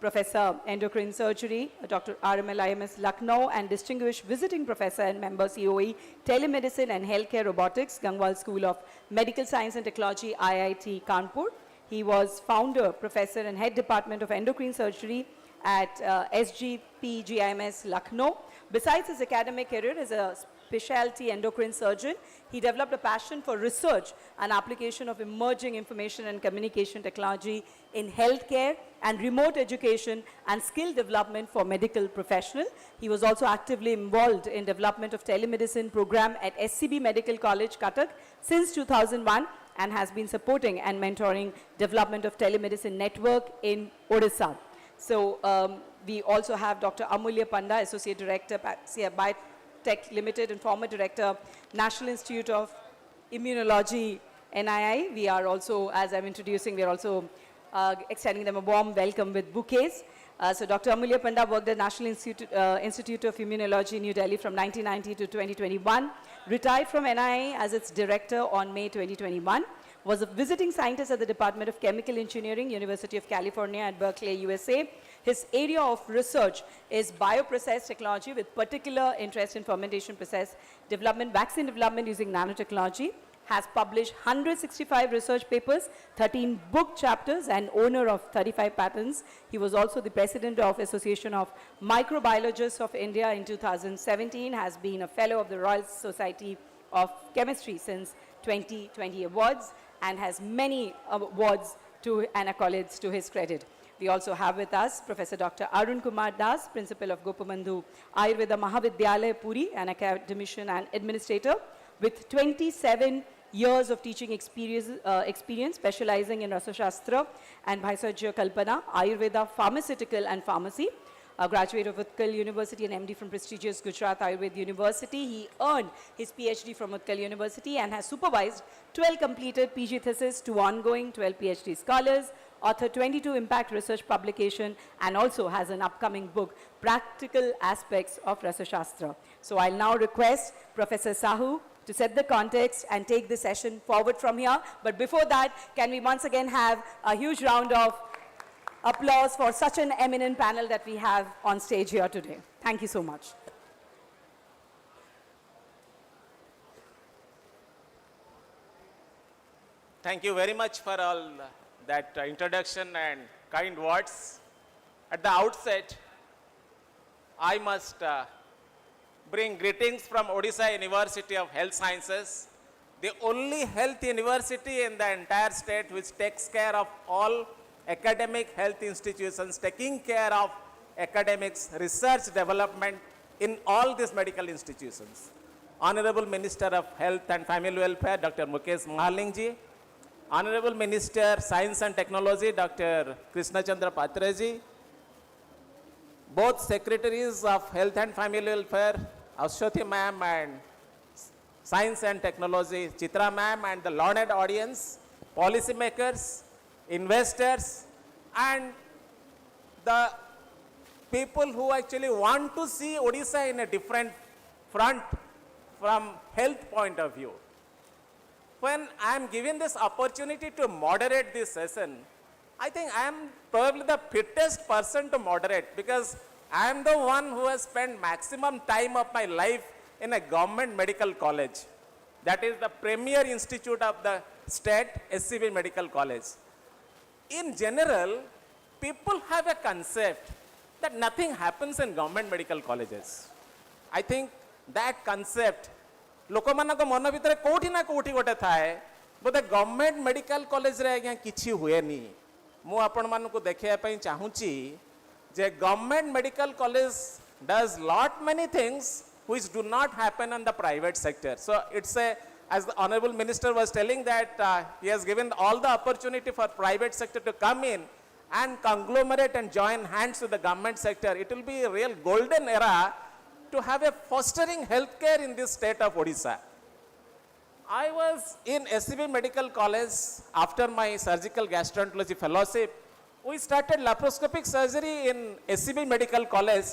Professor Endocrine Surgery, Dr. RMLIMS Lucknow, and Distinguished Visiting Professor and Member COE, Telemedicine and Healthcare Robotics, Gangwal School of Medical Science and Technology, IIT Kanpur. He was Founder, Professor and Head Department of Endocrine Surgery at SGPGIMS Lucknow. Besides his academic career as a specialty endocrine surgeon, he developed a passion for research and application of emerging information and communication technology in healthcare and remote education and skill development for medical professionals. He was also actively involved in development of telemedicine program at SCB Medical College, Cuttack since 2001 and has been supporting and mentoring development of telemedicine network in Odisha. So we also have Dr. Amulya Panda, Associate Director, Biotech Limited, and former Director, National Institute of Immunology, NII. We are also, as I'm introducing, we are also extending them a warm welcome with bouquets. So Dr. Amulya Panda worked at National Institute of Immunology, New Delhi from 1990 to 2021, retired from NII as its director on May 2021, was a visiting scientist at the Department of Chemical Engineering, University of California at Berkeley, USA. His area of research is bioprocess technology with particular interest in fermentation process development, vaccine development using nanotechnology. Has published 165 research papers, 13 book chapters, and owner of 35 patents. He was also the president of Association of Microbiologists of India in 2017, has been a fellow of the Royal Society of Chemistry since 2020 awards and has many awards and accolades to his credit. We also have with us Professor Dr. Arun Kumar Das, Principal of Gopabandhu Ayurveda Mahavidyalaya Puri, an academician and administrator with 27 years of teaching experience specializing in Rasa Shastra and Bhaisajya Kalpana, Ayurveda, Pharmaceutical and Pharmacy. A graduate of Utkal University and MD from prestigious Gujarat Ayurveda University. He earned his PhD from Utkal University and has supervised 12 completed PG theses, 2 ongoing, 12 PhD scholars, authored 22 impact research publication, and also has an upcoming book, Practical Aspects of Rasa Shastra. So I'll now request Professor Sahu to set the context and take the session forward from here. But before that, can we once again have a huge round of applause for such an eminent panel that we have on stage here today. Thank you so much. Thank you very much for all that introduction and kind words. At the outset, I must bring greetings from Odisha University of Health Sciences, the only health university in the entire state which takes care of all academic health institutions, taking care of academics, research development in all these medical institutions. Honorable Minister of Health and Family Welfare, Dr. Mukesh Mahalingji, Honorable Minister Science and Technology, Dr. Krishna Chandra Patraji, both Secretaries of Health and Family Welfare, Ashwati ma'am, and Science and Technology, Chitra ma'am, and the learned audience, policymakers, investors, and the people who actually want to see Odisha in a different front from health point of view. When I am given this opportunity to moderate this session, I think I am probably the fittest person to moderate because I am the one who has spent maximum time of my life in a government medical college. That is the premier institute of the state, SCB Medical College. In general, people have a concept that nothing happens in government medical colleges. I think that concept, लोकमानक मन भितर कोठी ना कोठी गोटे थाए बोधे government medical college रे आज्ञा किछि हुएनी मु आपण मानकु देखिया पई चाहूची जे government medical college does lot many things which do not happen in the private sector. So it's a, as the honorable minister was telling that he has given all the opportunity for private sector to come in and conglomerate and join hands with the government sector. It will be a real golden era to have a fostering healthcare in this state of Odisha. I was in SCB Medical College after my surgical gastroenterology fellowship. We started laparoscopic surgery in SCB Medical College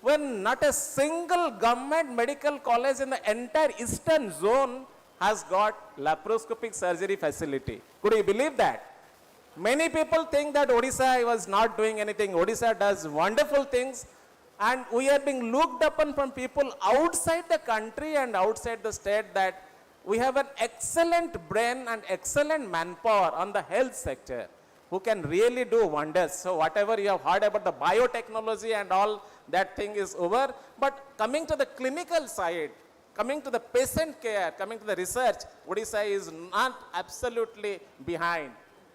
when not a single government medical college in the entire eastern zone has got laparoscopic surgery facility. Could you believe that? Many people think that Odisha was not doing anything. Odisha does wonderful things. And we are being looked upon from people outside the country and outside the state that we have an excellent brain and excellent manpower on the health sector who can really do wonders. So whatever you have heard about the biotechnology and all, that thing is over. But coming to the clinical side, coming to the patient care, coming to the research, Odisha is not absolutely behind.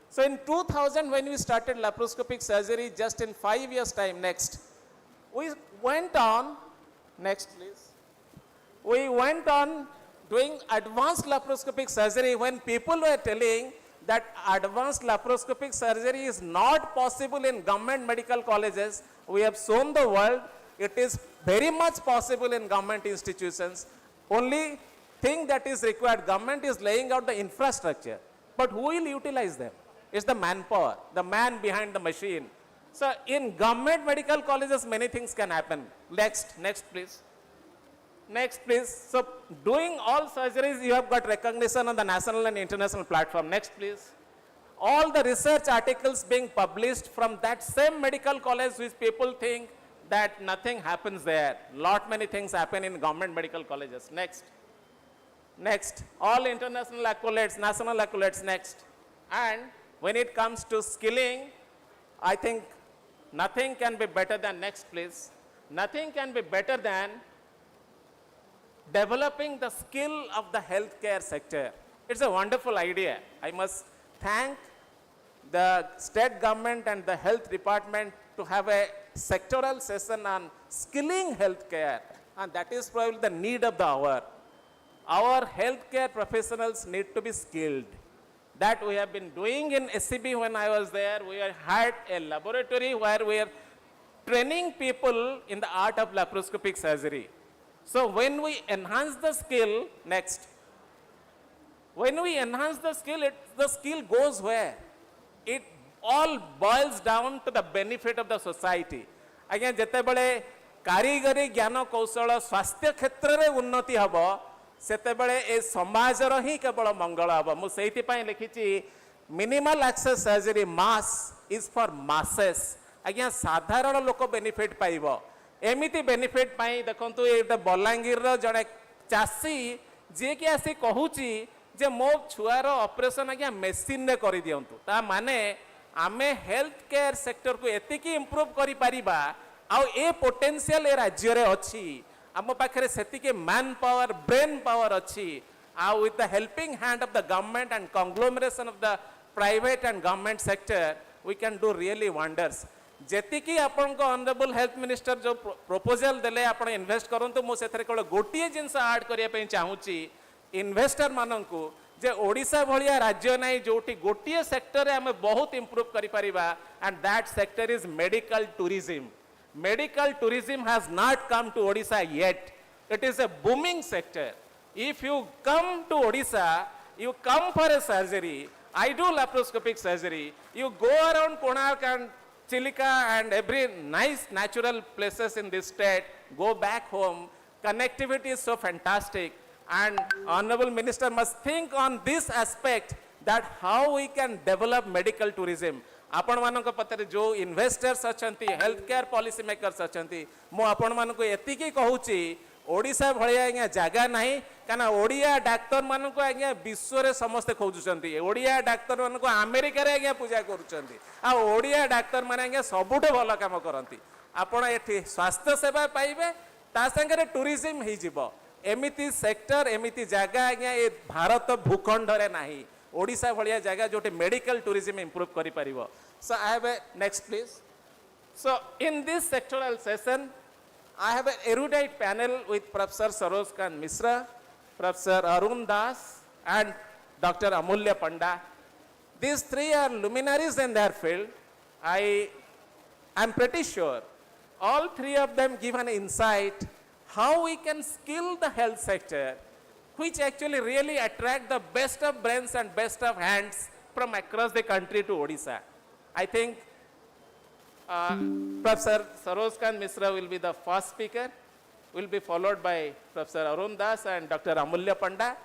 So in 2000, when we started laparoscopic surgery, just in 5 years' time next, we went on, next please, we went on doing advanced laparoscopic surgery when people were telling that advanced laparoscopic surgery is not possible in government medical colleges. We have shown the world it is very much possible in government institutions. Only thing that is required, government is laying out the infrastructure, but who will utilize them? It's the manpower, the man behind the machine. So in government medical colleges, many things can happen. Next please. Next please. So doing all surgeries, you have got recognition on the national and international platform. Next please. All the research articles being published from that same medical college which people think that nothing happens there. Lot many things happen in government medical colleges. Next. Next. All international accolades, national accolades, next. And when it comes to skilling, I think nothing can be better than, next please, nothing can be better than developing the skill of the healthcare sector. It's a wonderful idea. I must thank the state government and the health department to have a sectoral session on skilling healthcare, and that is probably the need of the hour. Our healthcare professionals need to be skilled. That we have been doing in SCB when I was there. We had a laboratory where we are training people in the art of laparoscopic surgery. So when we enhance the skill, next, when we enhance the skill goes where? It all boils down to the benefit of the society. Again, ଯେତେବେଳେ कारीगरी ज्ञान कौशल स्वास्थ्य क्षेत्र में उन्नति हम सेतेबेले ए समाजर ही केवल मंगल हम मुझे लिखी minimal access surgery mass is for masses आज्ञा साधारण लोक बेनिफिट पाइब एमिति बेनिफिट पाई देखंतु ये बलांगीर जड़े चाषी जी कि आसी कहूची जे मो छुआर ऑपरेशन आज्ञा मेसीन रे करि दियंतु ता माने आमे हेल्थ केयर सेक्टर को एतिकी इंप्रूव करि परिबा आउ ए पोटेंशियल ए राज्य रे अछि आम पाखरे सेतिके मैन पावर ब्रेन पावर अछि आउ with the helping hand of the government and conglomeration of the private and government sector we can do really wonders जेतिकी आपण को ऑनरेबल हेल्थ मिनिस्टर जो प्रपोजल देले आपण इन्वेस्ट करंतु मो सेथरे केवल गोटिए जिंस ऐड करिया पे चाहूची इन्वेस्टर माननकु जे ओडिशा भलिया राज्य नाही जोटी गोटिए सेक्टर रे हमें बहुत इंप्रूव करि परिबा and that sector is medical tourism. Medical tourism has not come to Odisha yet. It is a booming sector. If you come to Odisha, you come for a surgery. I do laparoscopic surgery. You go around Konark and Chilika and every nice natural places in this state. Go back home. Connectivity is so fantastic. And Honorable Minister must think on this aspect that how we can develop medical tourism. आपण मानक पतरे जो investors अछंती health care policy makers अछंती मो आपण मानक एतिकी कहूची ओडिशा भलिया आज्ञा जागा नाही काना ओडिया डाक्टर मानक आज्ञा विश्व रे समस्त खोजुचंती ओडिया डाक्टर मानक अमेरिका रे आज्ञा पूजा करूचंती आ ओडिया डाक्टर माने आज्ञा सबुठे भलो काम करंती आपण एठी स्वास्थ्य सेवा पाइबे ता संगे रे टूरिज्म ही जिवो एमिति सेक्टर एमिति जागा आज्ञा ए भारत भूखंड रे नाही ओडिशा भलिया जगह जोटे मेडिकल टूरिज्म इंप्रूव करि परिबो. So I have a next please. So in this sectoral session I have an erudite panel with Professor Sarojkant Mishra, Professor Arun Das and Dr. Amulya Panda. These three are luminaries in their field. I am pretty sure all three of them give an insight how we can skill the health sector which actually really attract the best of brains and best of hands from across the country to Odisha. I think Professor Sarojkant Mishra will be the first speaker, will be followed by Professor Arun Das and Dr. Amulya Panda.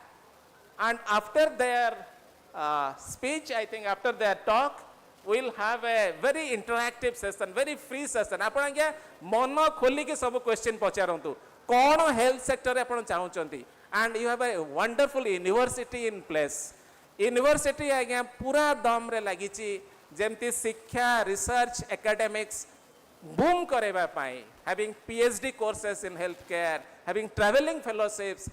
And after their speech, I think after their talk, we'll have a very interactive session, very free session. आपण क्या मन खोली के सब question पचारंतु कौन health sector रे आपण चाहूचंती and you have a wonderful university in place. University आज्ञा पूरा दम रे लागिची जेमती शिक्षा research academics boom करेबा pi having PhD courses in healthcare, having traveling fellowships,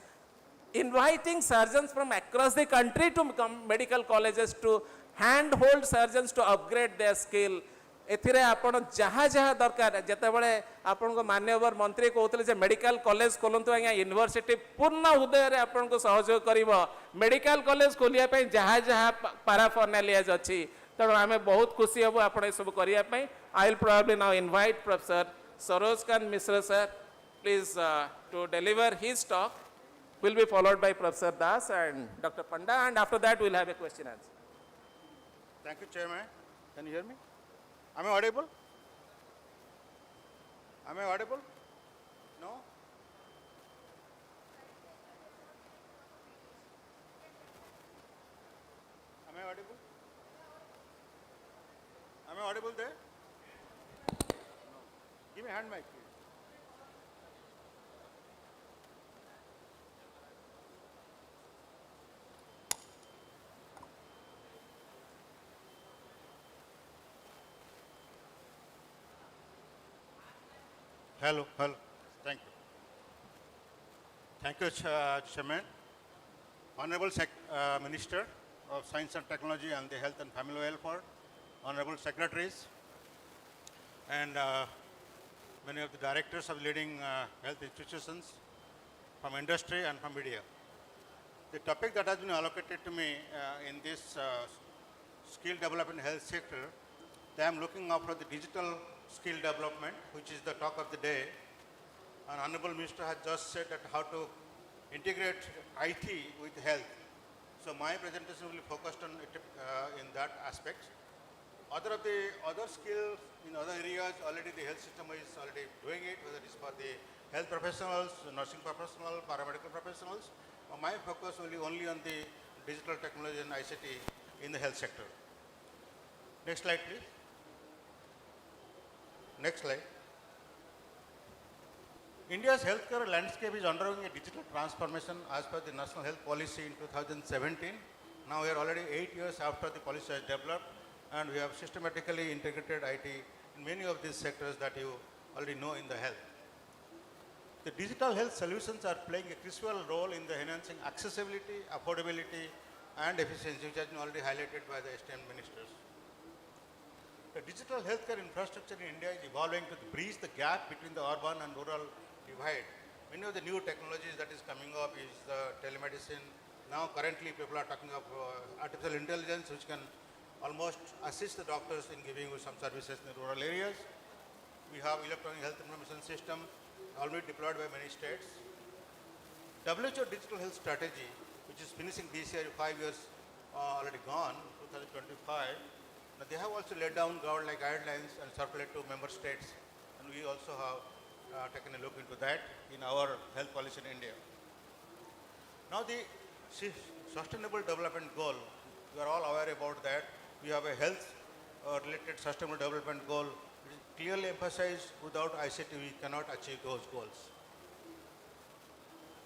inviting surgeons from across the country to medical colleges to handhold surgeons to upgrade their skill. एथिरे आपण जहाँ जहाँ दरकार जेतेबेले आपण को माननीय मंत्री कहते जे मेडिकल कॉलेज खोलंतु आज्ञा यूनिवर्सिटी पूर्ण हृदय रे आपण को सहयोग करिवो मेडिकल कॉलेज खोलिया पई जहाँ जहाँ पैराफर्नालियाज अछि तेणु आमे बहुत खुशी हबो आपण सब करिया पई. I will probably now invite professor Sarojkant Mishra sir please to deliver his talk. Will be followed by Professor Das and Dr. Panda, and after that we'll have a question answer. Thank you, Chairman. Can you hear me? Am I audible? Am I audible? No? Am I audible? Am I audible there? No. Give me a hand mic, please. Hello, hello. Thank you. Thank you, Chairman. Honorable Minister of Science and Technology and the Health and Family Welfare, Honorable Secretaries, and many of the directors of leading health institutions from industry and from media. The topic that has been allocated to me in this skill development health sector, I am looking out for the digital skill development, which is the talk of the day. And Honorable Minister has just said that how to integrate IT with health. So my presentation will be focused on it, in that aspect. Other skills in other areas, already the health system is already doing it, whether it is for the health professionals, nursing professionals, paramedical professionals. My focus will be only on the digital technology and ICT in the health sector. Next slide, please. Next slide. India's healthcare landscape is undergoing a digital transformation as per the National Health Policy in 2017. Now we are already 8 years after the policy has developed, and we have systematically integrated IT in many of these sectors that you already know in the health. The digital health solutions are playing a crucial role in the enhancing accessibility, affordability, and efficiency, which has been already highlighted by the esteemed ministers. The digital healthcare infrastructure in India is evolving to bridge the gap between the urban and rural divide. Many of the new technologies that is coming up is telemedicine. Now currently people are talking of artificial intelligence, which can almost assist the doctors in giving you some services in the rural areas. We have electronic health information system already deployed by many states. WHO digital health strategy, which is finishing this year, 5 years already gone, 2025. Now they have also laid down like guidelines and circulated to member states, and we also have taken a look into that in our health policy in India. Now the sustainable development goal, we are all aware about that. We have a health related sustainable development goal, which is clearly emphasized. Without ICT we cannot achieve those goals.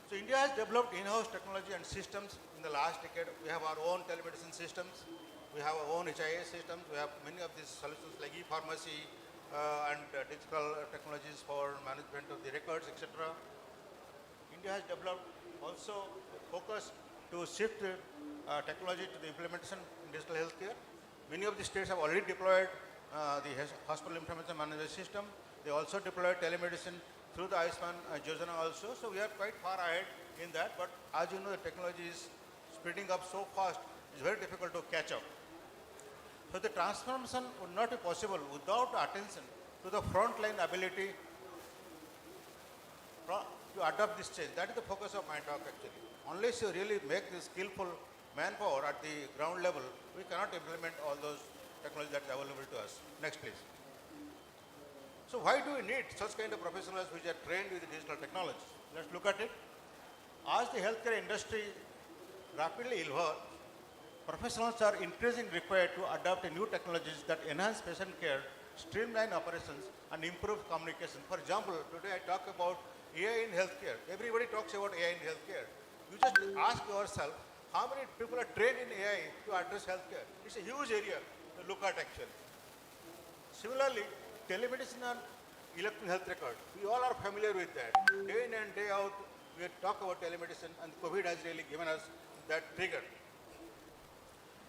So India has developed in-house technology and systems in the last decade. We have our own telemedicine systems. We have our own HIA systems. We have many of these solutions like e-pharmacy and digital technologies for management of the records, etc. India has developed also a focus to shift technology to the implementation in digital healthcare. Many of the states have already deployed the hospital information management system. They also deployed telemedicine through the Ayushman Yojana also. So we are quite far ahead in that. But as you know, the technology is speeding up so fast, it's very difficult to catch up. So the transformation would not be possible without attention to the frontline ability to adapt this change. That is the focus of my talk actually. Unless you really make this skillful manpower at the ground level, we cannot implement all those technologies that are available to us. Next please. So why do we need such kind of professionals which are trained with digital technology? Let's look at it. As the healthcare industry rapidly evolves, professionals are increasingly required to adopt new technologies that enhance patient care, streamline operations, and improve communication. For example, today I talk about AI in healthcare. Everybody talks about AI in healthcare. You just ask yourself, how many people are trained in AI to address healthcare? It's a huge area to look at actually. Similarly, telemedicine and electronic health record. We all are familiar with that. Day in and day out, we talk about telemedicine, and COVID has really given us that trigger.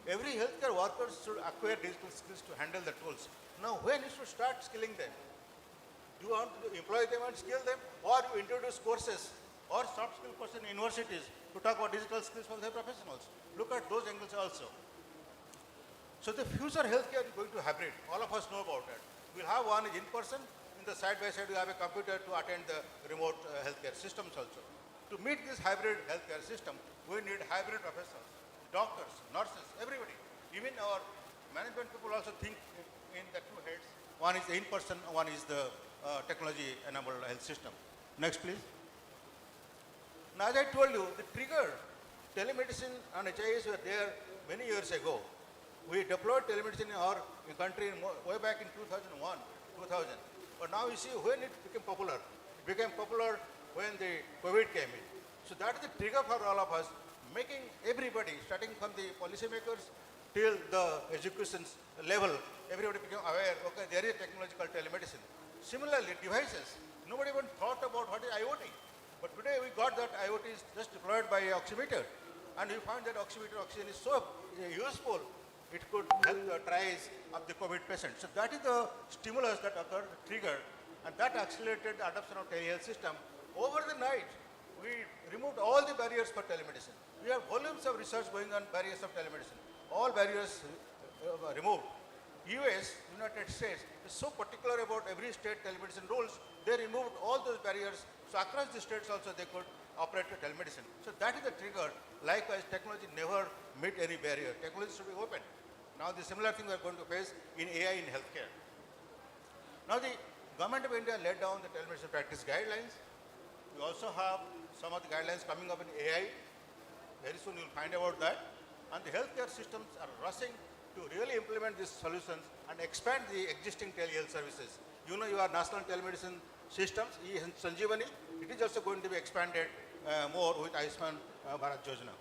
Every healthcare worker should acquire digital skills to handle the tools. Now, when you should start skilling them? Do you want to employ them and skill them, or you introduce courses or soft skill courses in universities to talk about digital skills for their professionals? Look at those angles also. So the future healthcare is going to hybrid. All of us know about that. We'll have one is in person. In the side by side, we have a computer to attend the remote healthcare systems also. To meet this hybrid healthcare system, we need hybrid professionals. Doctors, nurses, everybody. Even our management people also think in the two heads. One is the in-person, one is the technology-enabled health system. Next, please. Now, as I told you, the trigger, telemedicine and HIAs were there many years ago. We deployed telemedicine in our country way back in 2001, 2000. But now you see when it became popular. It became popular when the COVID came in. So that is the trigger for all of us, making everybody, starting from the policymakers till the education level, everybody became aware, okay, there is technological telemedicine. Similarly, devices. Nobody even thought about what is IoT. But today we got that IoT is just deployed by oximeter. And we found that oximeter oxygen is so useful, it could help the triage of the COVID patient. So that is the stimulus that occurred, triggered, and that accelerated the adoption of telehealth system. Over the night, we removed all the barriers for telemedicine. We have volumes of research going on barriers of telemedicine. All barriers removed. US, United States, is so particular about every state telemedicine rules, they removed all those barriers. So across the states also they could operate telemedicine. So that is the trigger. Likewise, technology never met any barrier. Technology should be open. Now the similar thing we are going to face in AI in healthcare. Now the Government of India laid down the telemedicine practice guidelines. We also have some of the guidelines coming up in AI. Very soon you'll find about that. And the healthcare systems are rushing to really implement these solutions and expand the existing telehealth services. You know your national telemedicine systems, Sanjeevani, it is also going to be expanded more with Ayushman Bharat Yojana.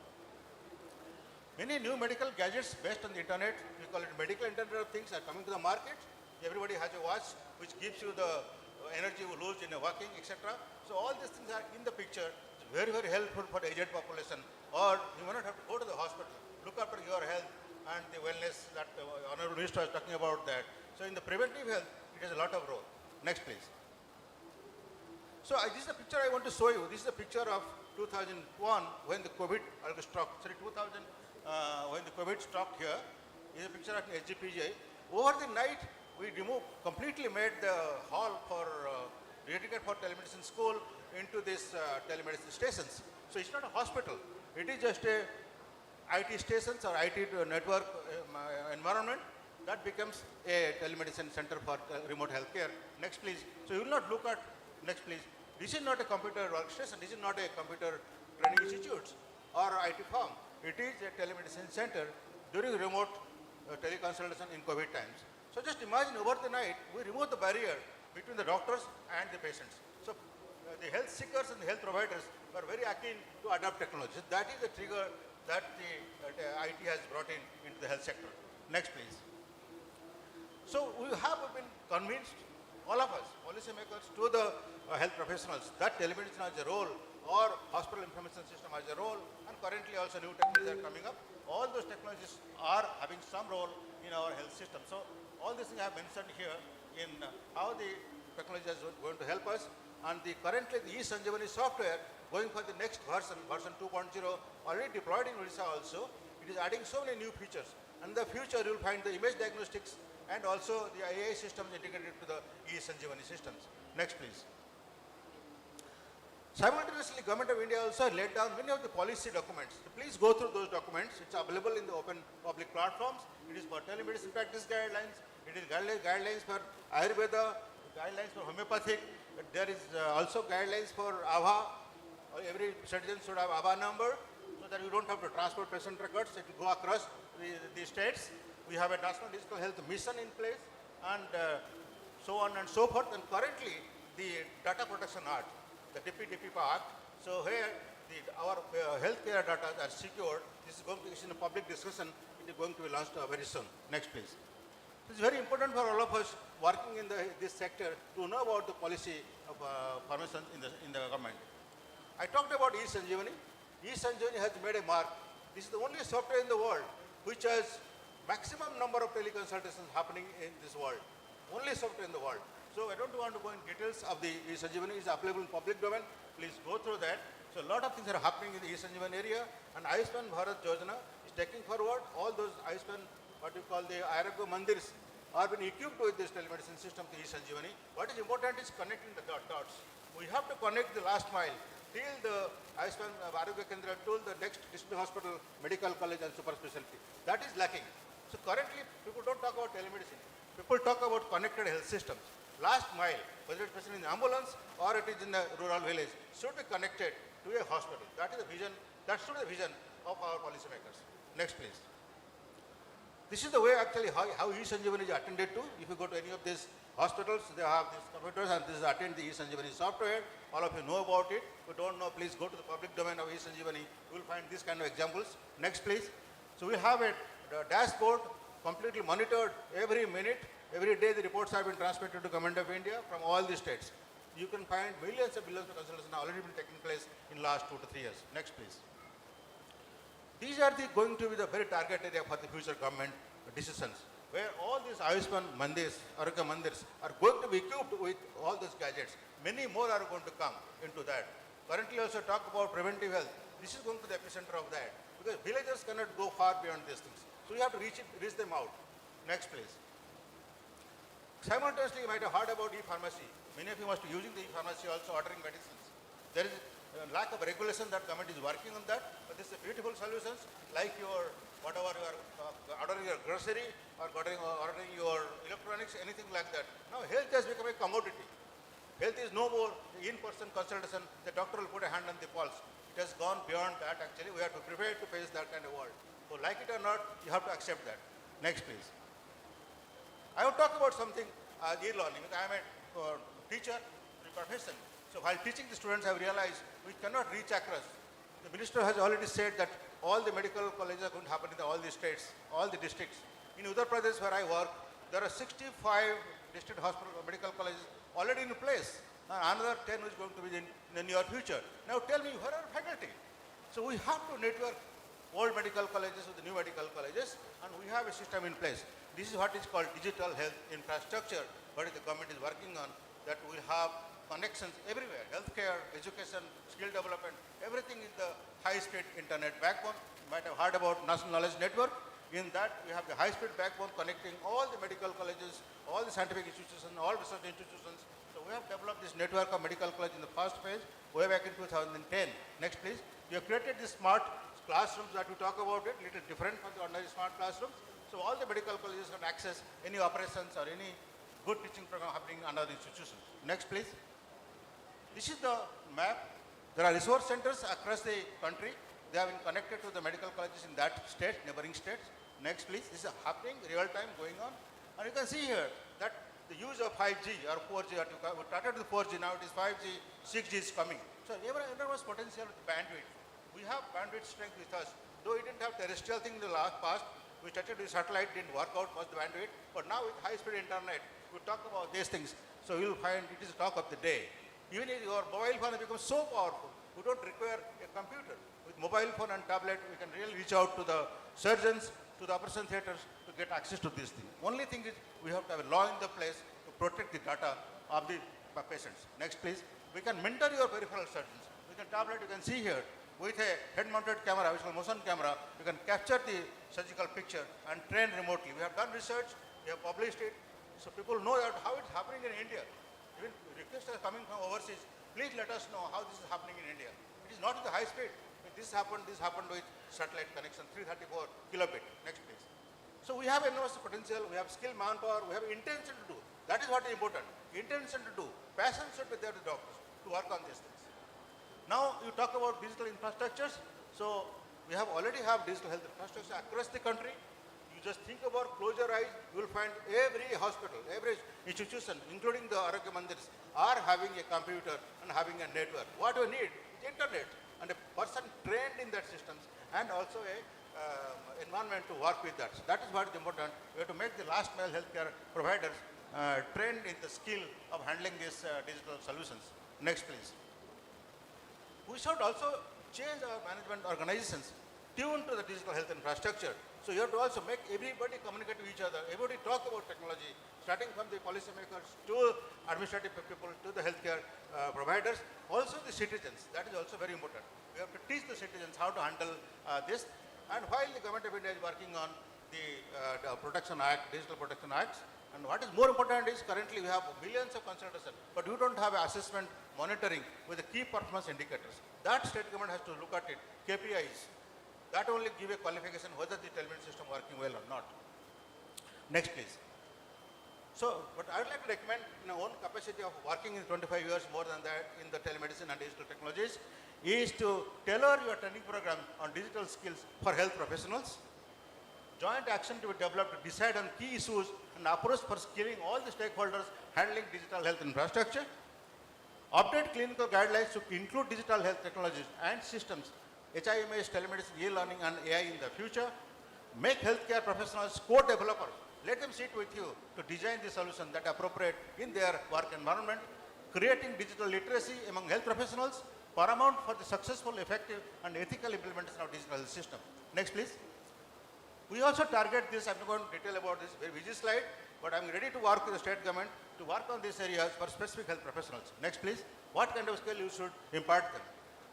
Many new medical gadgets based on the internet, we call it medical internet of things, are coming to the market. Everybody has a watch which gives you the energy you lose in a walking, etc. So all these things are in the picture. It's very, very helpful for the aged population, or you may not have to go to the hospital. Look after your health and the wellness that Honorable Minister was talking about that. So in the preventive health, it has a lot of role. Next, please. So this is the picture I want to show you. This is a picture of 2001 when the COVID struck. Sorry, 2000 when the COVID struck here. This is a picture of SGPJ. Over the night, we completely made the hall for dedicated for telemedicine school into this telemedicine stations. So it's not a hospital. It is just a IT stations or IT network environment that becomes a telemedicine center for remote healthcare. Next, please. So you will not look at, next, please. This is not a computer workstation. This is not a computer training institute or IT firm. It is a telemedicine center during remote teleconsultation in COVID times. So just imagine over the night, we remove the barrier between the doctors and the patients. So the health seekers and the health providers were very keen to adopt technology. So that is the trigger that the IT has brought into the health sector. Next, please. So we have been convinced, all of us, policymakers, to the health professionals, that telemedicine has a role, or hospital information system has a role, and currently also new technologies are coming up. All those technologies are having some role in our health system. So all these things I have mentioned here in how the technology is going to help us. And currently the e-Sanjeevani software going for the next version, version 2.0, already deployed in Odisha also. It is adding so many new features. And in the future you will find the image diagnostics and also the AI systems integrated to the e-Sanjeevani systems. Next, please. Simultaneously, Government of India also laid down many of the policy documents. So please go through those documents. It's available in the open public platforms. It is for telemedicine practice guidelines. It is guidelines for Ayurveda, guidelines for homeopathic. There is also guidelines for ABHA. Every citizen should have ABHA number so that you don't have to transport patient records. It will go across the states. We have a National Digital Health Mission in place and so on and so forth. And currently, the Data Protection Act, the DPDP Act. So here, our healthcare data are secured. This is going to be in a public discussion. It is going to be launched very soon. Next, please. It is very important for all of us working in this sector to know about the policy of pharmacists in the government. I talked about e-Sanjeevani. E-Sanjeevani has made a mark. This is the only software in the world which has maximum number of teleconsultations happening in this world. Only software in the world. So I don't want to go in details of the e-Sanjeevani. Is available in public domain. Please go through that. So a lot of things are happening in the e-Sanjeevani area, and Ayushman Bharat Yojana is taking forward all those Ayushman, what you call the Ayurveda mandirs, are being equipped with this telemedicine system to e-Sanjeevani. What is important is connecting the dots. We have to connect the last mile till the Ayushman Ayurveda Kendra, till the next district hospital, medical college and super specialty. That is lacking. So currently, people don't talk about telemedicine. People talk about connected health systems. Last mile, whether it's in the ambulance or it is in the rural village, should be connected to a hospital. That is the vision. That should be the vision of our policymakers. Next, please. This is the way actually how e-Sanjeevani is attended to. If you go to any of these hospitals, they have these computers and this is attend the e-Sanjeevani software. All of you know about it. If you don't know, please go to the public domain of e-Sanjeevani. You will find these kind of examples. Next, please. So we have a dashboard completely monitored every minute. Every day the reports have been transmitted to Government of India from all the states. you can find millions and billions of consultations have already been taking place in last 2 to 3 years. Next, please. These are going to be the very target area for the future government decisions, where all these Ayushman Mandirs, Arogya Mandirs are going to be equipped with all those gadgets. Many more are going to come into that. Currently also talk about preventive health. This is going to the epicenter of that, because villagers cannot go far beyond these things. So you have to reach them out. Next, please. Simultaneously, you might have heard about e-pharmacy. Many of you must be using the e-pharmacy also, ordering medicines. There is a lack of regulation that government is working on that, but this is a beautiful solutions, like your, whatever you are ordering your grocery or ordering your electronics, anything like that. Now health has become a commodity. Health is no more in-person consultation, the doctor will put a hand on the pulse. It has gone beyond that actually. We have to prepare to face that kind of world. So like it or not, you have to accept that. Next, please. I will talk about something e-learning. I am a teacher in profession. So while teaching the students, I have realized we cannot reach across. The minister has already said that all the medical colleges are going to happen in all the states, all the districts. In Uttar Pradesh where I work, there are 65 district hospital medical colleges already in place. Another 10 is going to be in the near future. Now tell me, where are faculty? So we have to network old medical colleges with the new medical colleges, and we have a system in place. This is what is called digital health infrastructure, what the government is working on, that we have connections everywhere, healthcare, education, skill development, everything is the high-speed internet backbone. You might have heard about National Knowledge Network. In that, we have the high-speed backbone connecting all the medical colleges, all the scientific institutions, all research institutions. So we have developed this network of medical college in the first phase, way back in 2010. Next, please. We have created these smart classrooms that we talk about it, little different from the ordinary smart classrooms. So all the medical colleges can access any operations or any good teaching program happening under the institution. Next, please. This is the map. There are resource centers across the country. They have been connected to the medical colleges in that state, neighboring states. Next, please. This is happening real time going on. And you can see here that the use of 5G or 4G, we started with 4G, now it is 5G, 6G is coming. So enormous potential with bandwidth. We have bandwidth strength with us. Though we didn't have terrestrial thing in the past, we started with satellite, didn't work out much the bandwidth. But now with high-speed internet, we talk about these things. So you'll find it is talk of the day. Even if your mobile phone has become so powerful, we don't require a computer. With mobile phone and tablet, we can really reach out to the surgeons, to the operation theaters to get access to these things. Only thing is we have to have a law in the place to protect the data of the patients. Next, please. We can mentor your peripheral surgeons. With a tablet, you can see here, with a head-mounted camera, which is a motion camera, you can capture the surgical picture and train remotely. We have done research, we have published it, so people know that how it's happening in India. Even requests are coming from overseas, please let us know how this is happening in India. It is not in the high speed. This happened with satellite connection, 334 kilobit. Next, please. So we have enormous potential, we have skilled manpower, we have intention to do. That is what is important. Intention to do. Passion should be there to doctors to work on these things. Now you talk about digital infrastructures. So we already have digital health infrastructure across the country. You just think about, close your eyes, you will find every hospital, every institution, including the Arogya Mandirs, are having a computer and having a network. What we need is internet and a person trained in that systems and also a environment to work with that. So that is what is important. We have to make the last mile healthcare providers trained in the skill of handling these digital solutions. Next, please. We should also change our management organizations tuned to the digital health infrastructure. So you have to also make everybody communicate to each other, everybody talk about technology, starting from the policymakers to administrative people to the healthcare providers, also the citizens. That is also very important. We have to teach the citizens how to handle this. And while the Government of India is working on the Protection Act, Digital Protection Acts, and what is more important is currently we have millions of consultations, but we don't have assessment monitoring with the key performance indicators. That state government has to look at it, KPIs. That only give a qualification whether the telemedicine system working well or not. Next, please. So, what I would like to recommend in our own capacity of working in 25 years, more than that, in the telemedicine and digital technologies, is to tailor your training program on digital skills for health professionals. Joint action to be developed to decide on key issues and approach for skilling all the stakeholders handling digital health infrastructure. Update clinical guidelines to include digital health technologies and systems, HIMS, telemedicine, e-learning and AI in the future. Make healthcare professionals co-developers. Let them sit with you to design the solution that appropriate in their work environment. creating digital literacy among health professionals, paramount for the successful, effective, and ethical implementation of digital health system. Next, please. We also target this, I'm not going to detail about this, very busy slide, but I'm ready to work with the state government to work on these areas for specific health professionals. Next, please. What kind of skill you should impart them?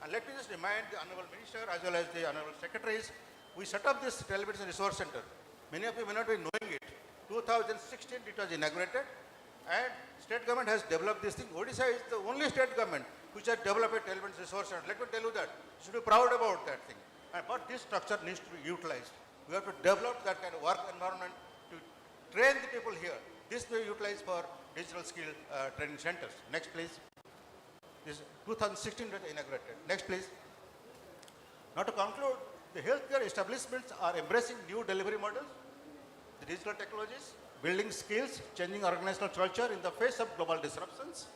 And let me just remind the Honorable Minister as well as the Honorable Secretaries, we set up this Telemedicine Resource Center. Many of you may not be knowing it. 2016 it was inaugurated, and state government has developed this thing. Odisha is the only state government which has developed a telemedicine resource center. Let me tell you that. You should be proud about that thing. But this structure needs to be utilized. We have to develop that kind of work environment to train the people here. This will be utilized for digital skill training centers. Next, please. This 2016 was inaugurated. Next, please. Now to conclude, the healthcare establishments are embracing new delivery models, the digital technologies, building skills, changing organizational culture in the face of global disruptions.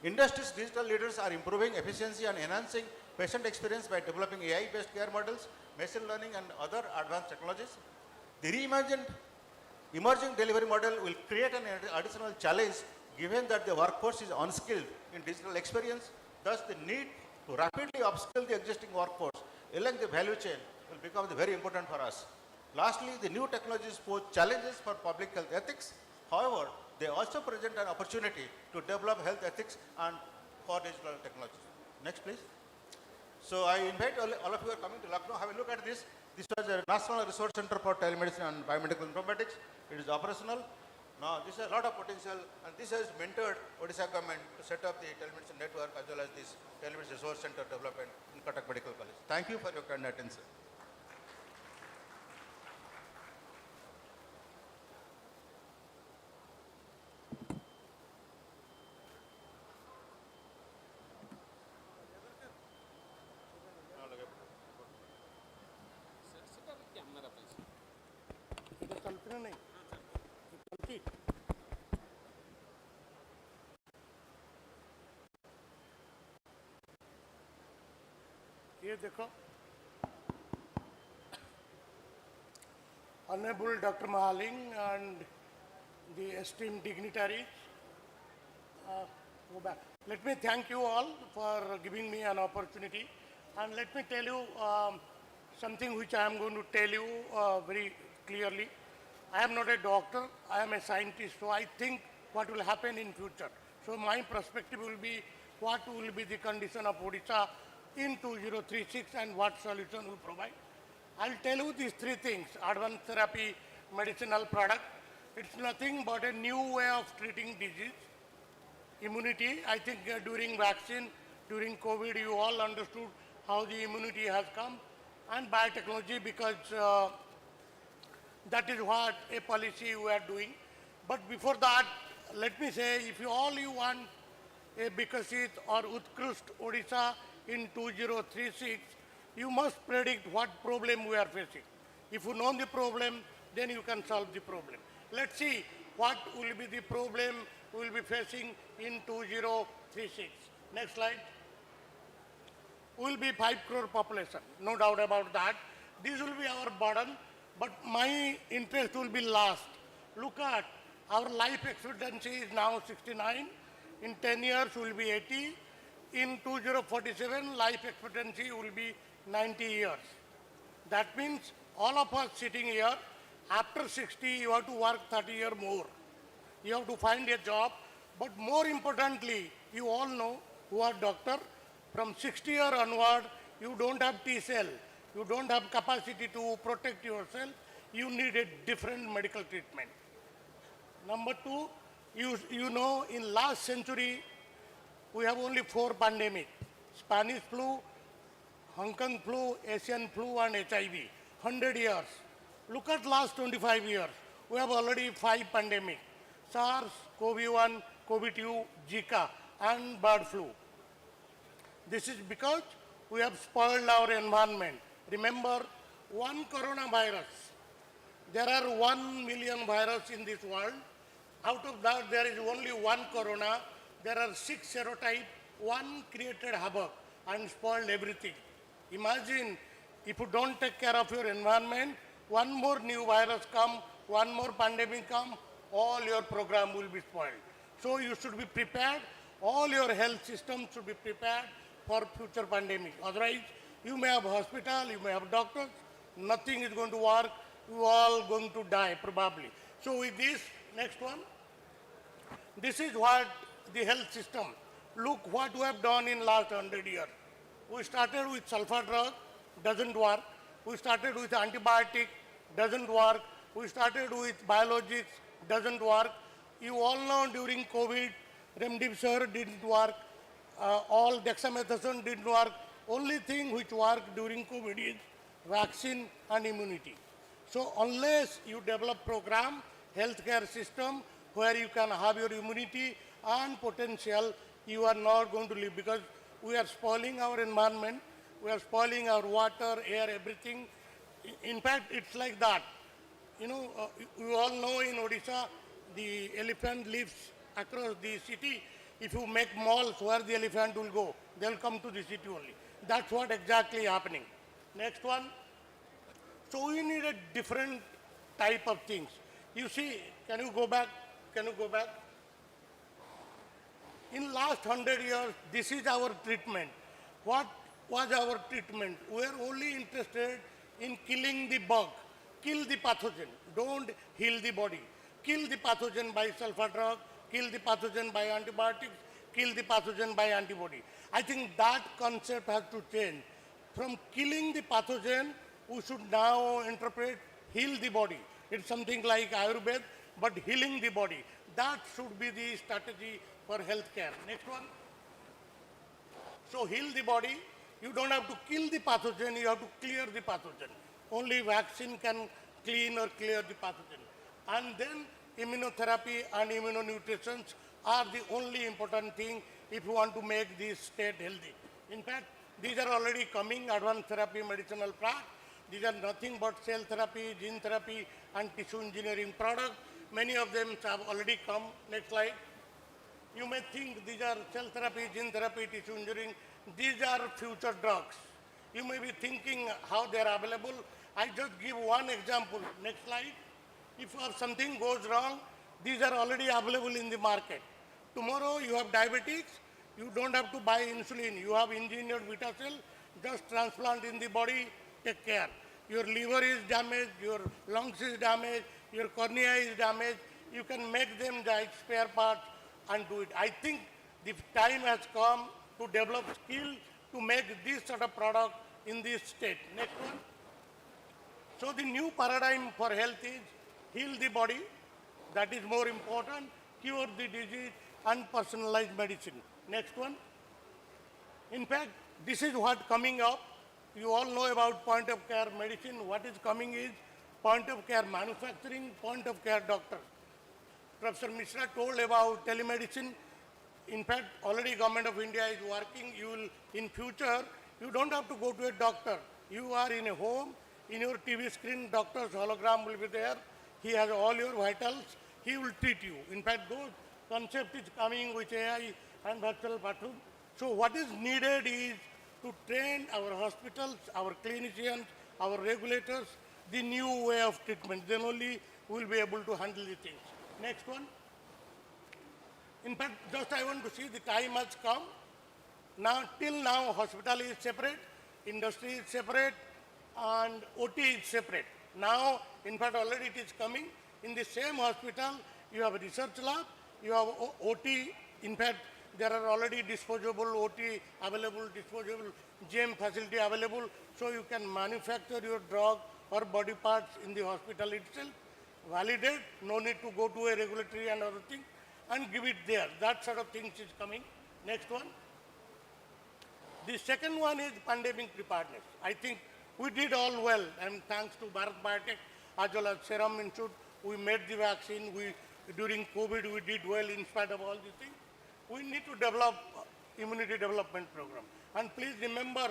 Industry's digital leaders are improving efficiency and enhancing patient experience by developing AI-based care models, machine learning, and other advanced technologies. The reimagined emerging delivery model will create an additional challenge given that the workforce is unskilled in digital experience. Thus, the need to rapidly upskill the existing workforce along the value chain will become very important for us. Lastly, the new technologies pose challenges for public health ethics. However, they also present an opportunity to develop health ethics and for digital technologies. Next, please. So I invite all of you who are coming to Lucknow, have a look at this. This was a National Resource Center for Telemedicine and Biomedical Informatics. It is operational. Now, this has a lot of potential, and this has mentored Odisha government to set up the telemedicine network as well as this telemedicine resource center development in Cuttack Medical College. Thank you for your kind attention. ये देखो Honorable Dr. Mahaling and the esteemed dignitaries, go back. Let me thank you all for giving me an opportunity, and let me tell you something which I am going to tell you very clearly. I am not a doctor, I am a scientist, so I think what will happen in future. So my perspective will be what will be the condition of Odisha in 2036 and what solution will provide. I'll tell you these three things: advanced therapy, medicinal product. It's nothing but a new way of treating disease. Immunity, I think during vaccine, during COVID, you all understood how the immunity has come. And biotechnology, because that is what a policy we are doing. But before that, let me say, if you all you want a Bikasit or Utkarsh Odisha in 2036, you must predict what problem we are facing. If you know the problem, then you can solve the problem. Let's see what will be the problem we will be facing in 2036. Next slide. We will be 5 crore population, no doubt about that. This will be our burden, but my interest will be last. Look at our life expectancy is now 69. In 10 years, we will be 80. In 2047, life expectancy will be 90 years. That means all of us sitting here, after 60, you have to work 30 years more. You have to find a job, but more importantly, you all know who are doctor, from 60 years onward, you don't have T cell, you don't have capacity to protect yourself, you need a different medical treatment. Number two, you know in last century, we have only 4 pandemics: Spanish flu, Hong Kong flu, Asian flu, and HIV. 100 years. Look at last 25 years. We have already 5 pandemics: SARS, COVID-1, COVID-2, Zika, and bird flu. This is because we have spoiled our environment. Remember, one coronavirus. There are 1 million viruses in this world. Out of that, there is only one corona. There are 6 serotypes. One created havoc and spoiled everything. Imagine if you don't take care of your environment, one more new virus come, one more pandemic come, all your program will be spoiled. So you should be prepared. all your health system should be prepared for future pandemic. Otherwise, you may have hospital, you may have doctors, nothing is going to work, you all going to die probably. So with this, next one, this is what the health system. Look what we have done in last 100 years. We started with sulfur drug, doesn't work. We started with antibiotic, doesn't work. We started with biologics, doesn't work. You all know during COVID, remdesivir didn't work. All dexamethasone didn't work. Only thing which worked during COVID is vaccine and immunity. So unless you develop program, healthcare system, where you can have your immunity and potential, you are not going to live, because we are spoiling our environment, we are spoiling our water, air, everything. In fact, it's like that. You know, you all know in Odisha, the elephant lives across the city. If you make malls, where the elephant will go? They'll come to the city only. That's what exactly happening. Next one. So we need a different type of things. You see, can you go back? Can you go back? In last 100 years, this is our treatment. What was our treatment? We are only interested in killing the bug, kill the pathogen, don't heal the body. Kill the pathogen by sulfur drug, kill the pathogen by antibiotics, kill the pathogen by antibody. I think that concept has to change. From killing the pathogen, we should now interpret heal the body. It's something like Ayurveda, but healing the body. That should be the strategy for healthcare. Next one. So heal the body. You don't have to kill the pathogen, you have to clear the pathogen. Only vaccine can clean or clear the pathogen. And then immunotherapy and immunonutrients are the only important thing if you want to make this state healthy. In fact, these are already coming, advanced therapy, medicinal products. These are nothing but cell therapy, gene therapy, and tissue engineering products. Many of them have already come. Next slide. You may think these are cell therapy, gene therapy, tissue engineering. These are future drugs. You may be thinking how they are available. I just give one example. Next slide. If something goes wrong, these are already available in the market. Tomorrow you have diabetics, you don't have to buy insulin. You have engineered beta cell, just transplant in the body, take care. Your liver is damaged, your lungs is damaged, your cornea is damaged. You can make them like spare parts and do it. I think the time has come to develop skill to make this sort of product in this state. Next one. So the new paradigm for health is heal the body, that is more important, cure the disease and personalized medicine. Next one. In fact, this is what coming up. You all know about point of care medicine. What is coming is point of care manufacturing, point of care doctor. Professor Mishra told about telemedicine. In fact, already Government of India is working. You will, in future, you don't have to go to a doctor. You are in a home, in your TV screen, doctor's hologram will be there. He has all your vitals. He will treat you. In fact, those concept is coming with AI and virtual bathroom. So what is needed is to train our hospitals, our clinicians, our regulators, the new way of treatment. Then only we will be able to handle the things. Next one. In fact, just I want to see the time has come. Now, till now, hospital is separate, industry is separate, and OT is separate. Now, in fact, already it is coming. In the same hospital, you have a research lab, you have OT. In fact, there are already disposable OT available, disposable GM facility available, so you can manufacture your drug or body parts in the hospital itself, validate, no need to go to a regulatory and other thing, and give it there. That sort of things is coming. Next one. The second one is pandemic preparedness. I think we did all well, and thanks to Biotech as well as Serum Institute, we made the vaccine. During COVID, we did well in spite of all these things. We need to develop immunity development program. And please remember,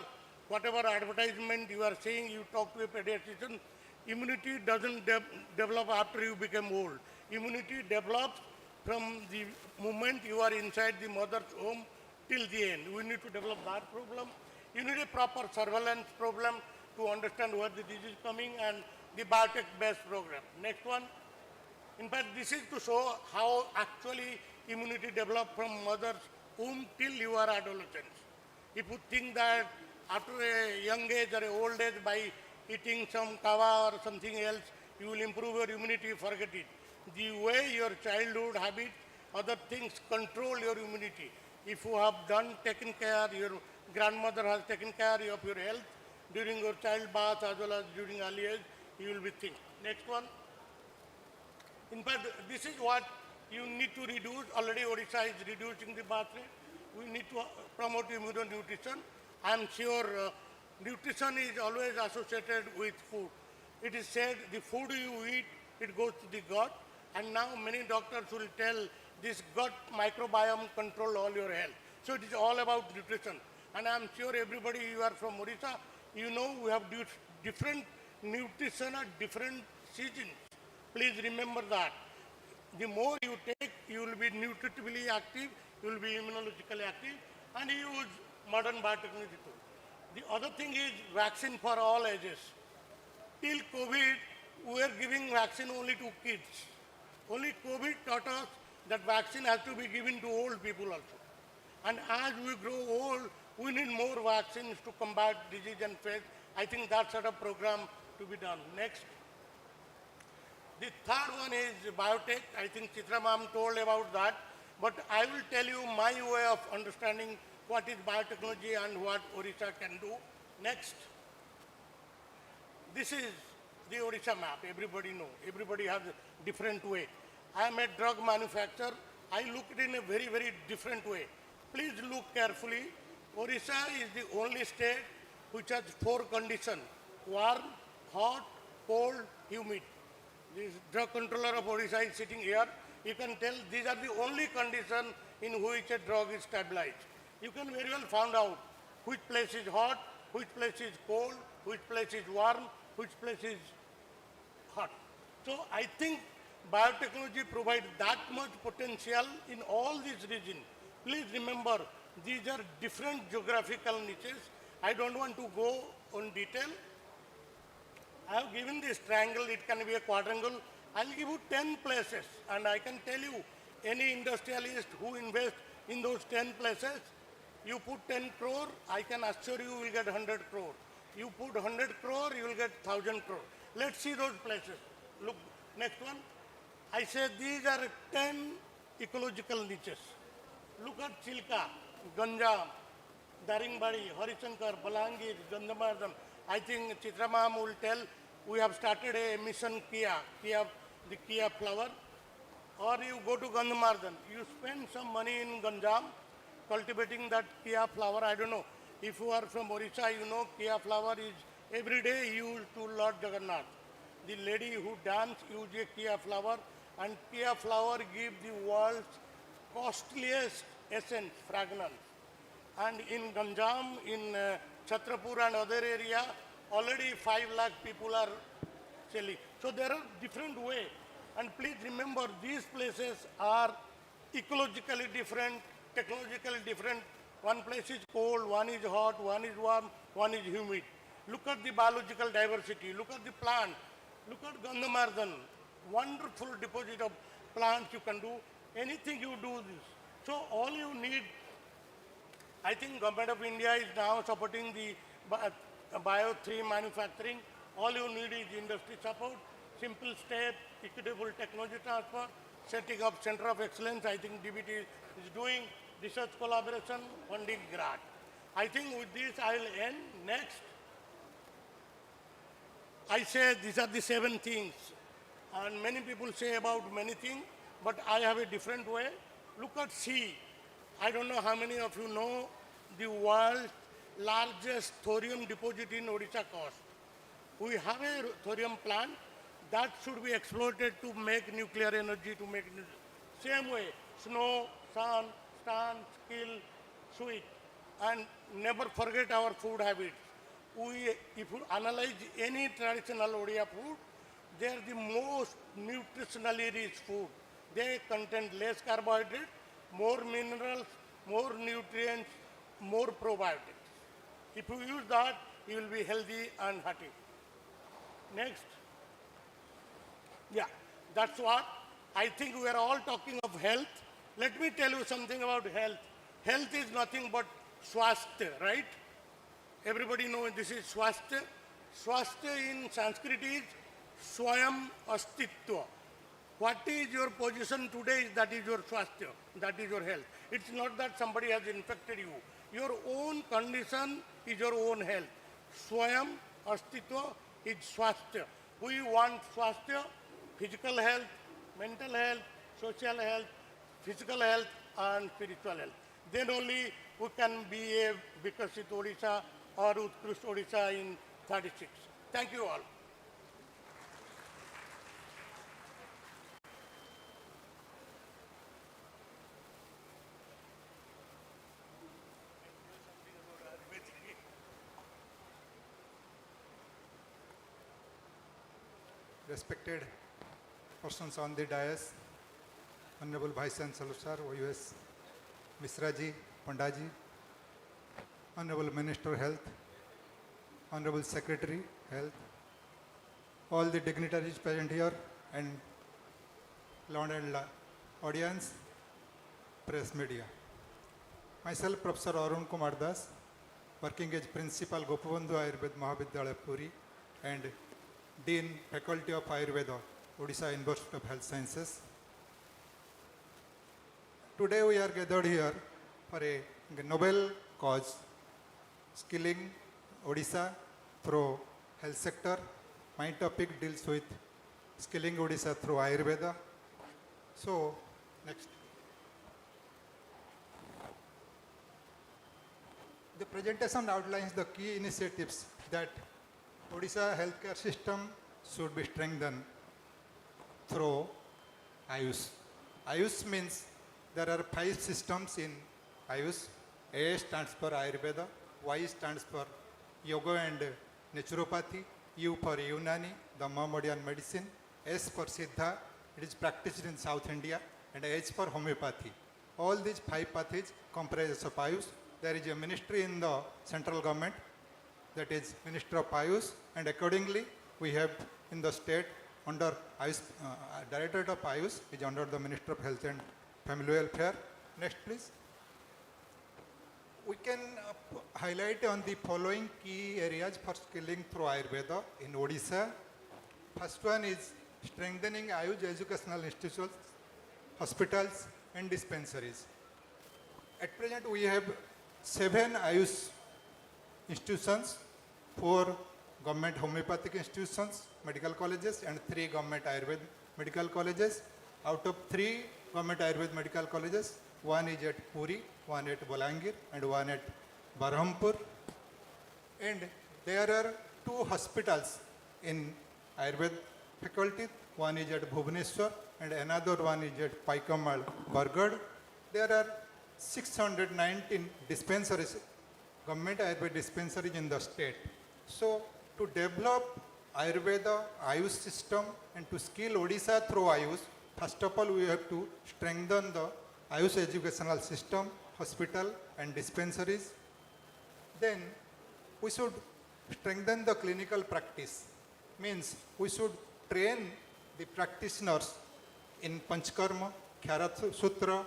whatever advertisement you are saying, you talk to a pediatrician, immunity doesn't develop after you become old. Immunity develops from the moment you are inside the mother's womb till the end. We need to develop that problem. You need a proper surveillance program to understand where the disease is coming, and the biotech-based program. Next one. In fact, this is to show how actually immunity develops from mother's womb till you are adolescents. If you think that after a young age or a old age by eating some kava or something else, you will improve your immunity, forget it. The way your childhood habits, other things control your immunity. If you have taken care, your grandmother has taken care of your health during your child bath as well as during early age, you will be thin. Next one. In fact, this is what you need to reduce. Already Odisha is reducing the birth rate. We need to promote immunonutrition. I am sure nutrition is always associated with food. It is said the food you eat, it goes to the gut. And now many doctors will tell this gut microbiome control all your health. So it is all about nutrition. And I am sure everybody, you are from Odisha, you know we have different nutrition at different seasons. Please remember that. The more you take, you will be nutritively active, you will be immunologically active, and you use modern biotechnology too. The other thing is vaccine for all ages. Till COVID, we were giving vaccine only to kids. Only COVID taught us that vaccine has to be given to old people also. And as we grow old, we need more vaccines to combat disease and fate. I think that sort of program to be done. Next. The third one is biotech. I think Chitra ma'am told about that. But I will tell you my way of understanding what is biotechnology and what Odisha can do. Next. This is the Odisha map. Everybody know. Everybody has a different way. I am a drug manufacturer. I look at it in a very, very different way. Please look carefully. Odisha is the only state which has 4 conditions: warm, hot, cold, humid. This drug controller of Odisha is sitting here. You can tell these are the only conditions in which a drug is stabilized. You can very well find out which place is hot, which place is cold, which place is warm, which place is hot. So I think biotechnology provides that much potential in all these regions. Please remember, these are different geographical niches. I don't want to go on detail. I have given this triangle, it can be a quadrangle. I'll give you 10 places, and I can tell you, any industrialist who invests in those 10 places, you put 10 crore, I can assure you will get 100 crore. You put 100 crore, you will get 1,000 crore. Let's see those places. Look, next one. I said these are 10 ecological niches. Look at Chilka, Ganjam, Daringbadi, Harishankar, Balangir, Gandhamardan. I think Chitra ma'am will tell we have started a mission Kia, the Kia flower. Or you go to Gandhamardan, you spend some money in Ganjam cultivating that Kia flower. I don't know. If you are from Odisha, you know Kia flower is every day used to Lord Jagannath. The lady who dance uses a Kia flower, and Kia flower gives the world's costliest essence, fragrance. And in Ganjam, in Chhatrapur and other area, already 5 lakh people are selling. So there are different ways. And please remember, these places are ecologically different, technologically different. One place is cold, one is hot, one is warm, one is humid. Look at the biological diversity, look at the plant, look at Gandhamardan, wonderful deposit of plants you can do, anything you do this. So all you need, I think Government of India is now supporting the Bio 3 manufacturing. All you need is industry support, simple step, equitable technology transfer, setting up Center of Excellence. I think DBT is doing research collaboration, funding grant. I think with this I will end. Next. I say these are the 7 things. And many people say about many things, but I have a different way. Look at sea. I don't know how many of you know the world's largest thorium deposit in Odisha coast. We have a thorium plant that should be exploited to make nuclear energy, to make same way, snow, sun, stand, skill, sweet. And never forget our food habits. If you analyze any traditional Odia food, they are the most nutritionally rich food. They contain less carbohydrate, more minerals, more nutrients, more probiotics. If you use that, you will be healthy and happy. Next. Yeah, that's what. I think we are all talking of health. Let me tell you something about health. Health is nothing but swasthya, right? Everybody knows this is swasthya. Swasthya in Sanskrit is swayam astitva. What is your position today, that is your swasthya, that is your health. It's not that somebody has infected you. Your own condition is your own health. Swayam astitva is swasthya. We want swasthya, physical health, mental health, social health, physical health and spiritual health. Then only we can be a Bikasit Odisha or Utkarsh Odisha in 36. Thank you all. Respected persons on the dais, Honorable Vice Chancellor Sir, OUS Misra ji, Panda ji, Honorable Minister Health, Honorable Secretary Health, all the dignitaries present here and learned audience, press media. Myself, Professor Arun Kumar Das, working as Principal Gopabandhu Ayurveda Mahavidyalaya Puri and Dean Faculty of Ayurveda, Odisha University of Health Sciences. Today we are gathered here for a noble cause, skilling Odisha through health sector. My topic deals with skilling Odisha through Ayurveda. So, next. The presentation outlines the key initiatives that Odisha healthcare system should be strengthened through Ayush. Ayush means there are 5 systems in Ayush. A stands for Ayurveda, Y stands for Yoga and Naturopathy, U for Unani, the modern medicine, S for Siddha, it is practiced in South India, and H for homeopathy. All these 5 paths comprise of Ayush. There is a ministry in the central government, that is Minister of Ayush, and accordingly we have in the state under Ayush, Directorate of Ayush is under the Minister of Health and Family Welfare. Next please. We can highlight on the following key areas for skilling through Ayurveda in Odisha. First one is strengthening Ayush educational institutions, hospitals and dispensaries. At present we have 7 Ayush institutions, 4 government homeopathic institutions, medical colleges, and 3 government Ayurveda medical colleges. Out of 3 government Ayurveda medical colleges, 1 is at Puri, 1 at Bolangir, and 1 at Barhampur. And there are 2 hospitals in Ayurveda faculty, one is at Bhubaneshwar and another one is at Paikamal, Bargad. There are 619 dispensaries, government Ayurveda dispensaries in the state. So to develop Ayurveda, Ayush system and to skill Odisha through Ayush, first of all we have to strengthen the Ayush educational system, hospital and dispensaries. Then we should strengthen the clinical practice. Means we should train the practitioners in Panchkarma, Khyara Sutra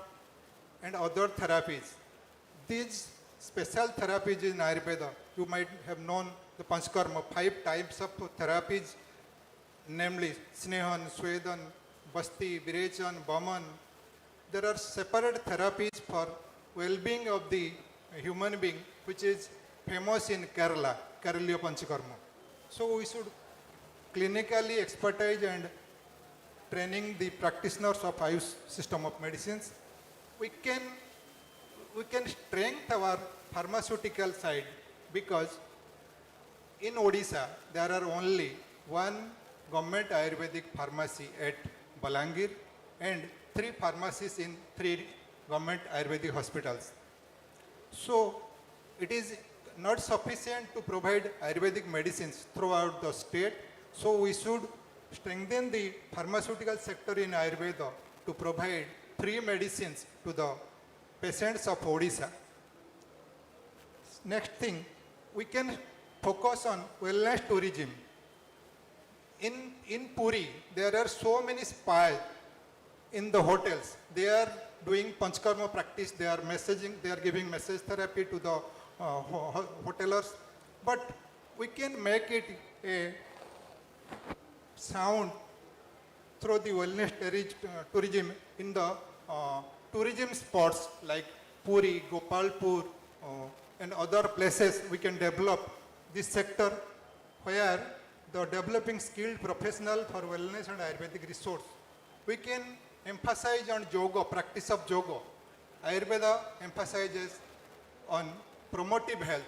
and other therapies. These special therapies in Ayurveda, you might have known the Panchkarma, 5 types of therapies, namely Snehan, Swedan, Basti, Virechan, Baman. There are separate therapies for well-being of the human being, which is famous in Kerala, Kerala Panchakarma. So we should clinically expertise and training the practitioners of Ayush system of medicines. We can strengthen our pharmaceutical side because in Odisha there are only 1 government Ayurvedic pharmacy at Balangir and 3 pharmacies in 3 government Ayurvedic hospitals. So it is not sufficient to provide Ayurvedic medicines throughout the state. So we should strengthen the pharmaceutical sector in Ayurveda to provide free medicines to the patients of Odisha. Next thing, we can focus on wellness tourism. In Puri, there are so many spas in the hotels. They are doing Panchkarma practice, they are messaging, they are giving message therapy to the hotelers. But we can make it a sound through the wellness tourism in the tourism spots like Puri, Gopalpur, and other places. We can develop this sector where the developing skilled professional for wellness and Ayurvedic resource. We can emphasize on yoga, practice of yoga. Ayurveda emphasizes on promotive health.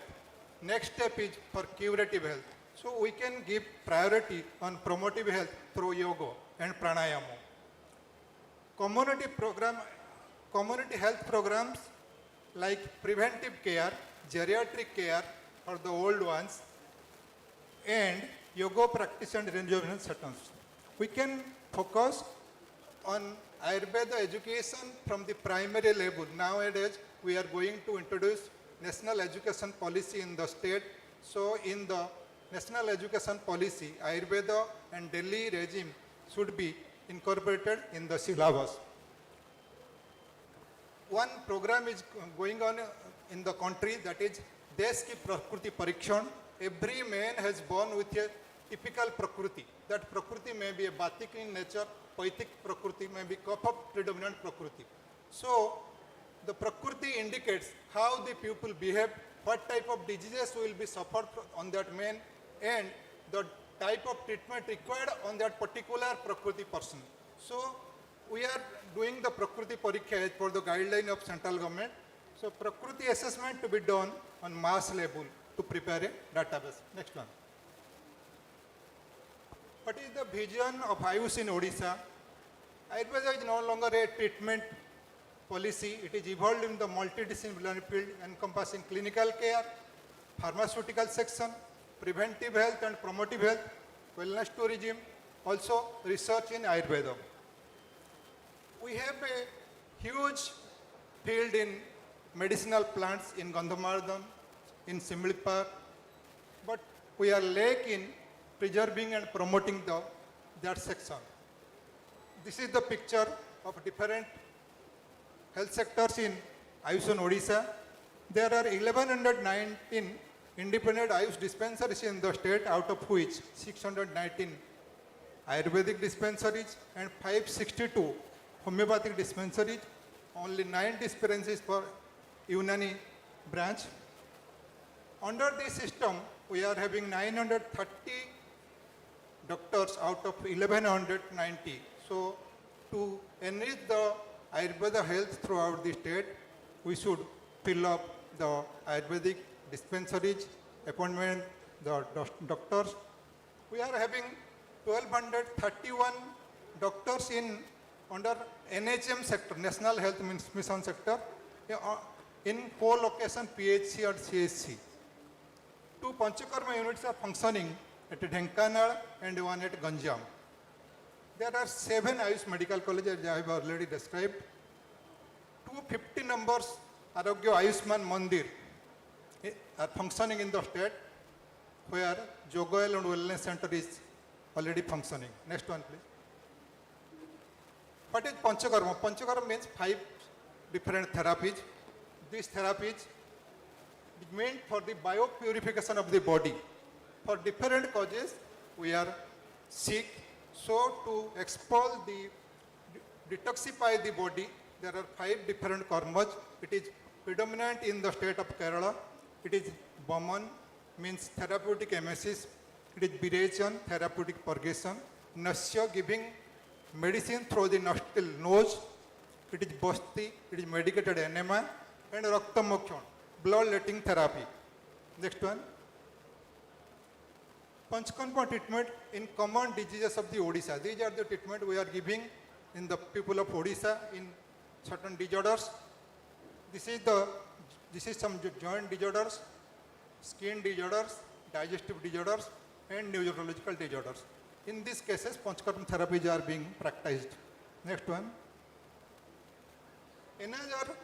Next step is for curative health. So we can give priority on promotive health through yoga and pranayama. Community health programs like preventive care, geriatric care for the old ones, and yoga practice and rejuvenation settings. We can focus on Ayurveda education from the primary level. Nowadays, we are going to introduce national education policy in the state. So in the national education policy, Ayurveda and Delhi regime should be incorporated in the syllabus. One program is going on in the country, that is Desh Ki Prakriti Parikshan. Every man has born with a typical Prakriti. That Prakriti may be a Batik in nature, Paitik Prakriti may be Kapha predominant Prakriti. So the Prakriti indicates how the people behave, what type of diseases will be suffered on that man, and the type of treatment required on that particular Prakriti person. So we are doing the Prakriti Parikha as per the guideline of central government. So Prakriti assessment to be done on mass level to prepare a database. Next one. What is the vision of Ayush in Odisha? Ayurveda is no longer a treatment policy. It is evolved in the multidisciplinary field encompassing clinical care, pharmaceutical section, preventive health and promotive health, wellness tourism, also research in Ayurveda. We have a huge field in medicinal plants in Gandhamardan, in Similipar, but we are lacking in preserving and promoting that section. This is the picture of different health sectors in Ayush in Odisha. There are 1119 independent Ayush dispensaries in the state, out of which 619 Ayurvedic dispensaries and 562 homeopathic dispensaries, only 9 dispensaries for Unani branch. Under this system, we are having 930 doctors out of 1190. So to enrich the Ayurveda health throughout the state, we should fill up the Ayurvedic dispensaries, appointment the doctors. We are having 1231 doctors in under NHM sector, National Health Mission sector, in co-location PHC or CHC. 2 Panchakarma units are functioning at Dhenkanal and 1 at Ganjam. There are 7 Ayush medical colleges, as I have already described. 250 numbers Arogya Ayushman Mandir are functioning in the state, where Yoga and Wellness Center is already functioning. Next one, please. What is Panchakarma? Panchakarma means 5 different therapies. These therapies is meant for the biopurification of the body. For different causes, we are sick. So to expel detoxify the body, there are 5 different karmas. It is predominant in the state of Kerala. It is Vaman, means therapeutic emesis. It is Virejan, therapeutic purgation. Nasya, giving medicine through the nostril, nose. It is Basti, it is medicated enema. And Raktamokshan, blood-letting therapy. Next one. Panchakarma treatment in common diseases of the Odisha. These are the treatment we are giving in the people of Odisha in certain disorders. This is some joint disorders, skin disorders, digestive disorders, and neurological disorders. In these cases, Panchakarma therapies are being practiced. Next one. Another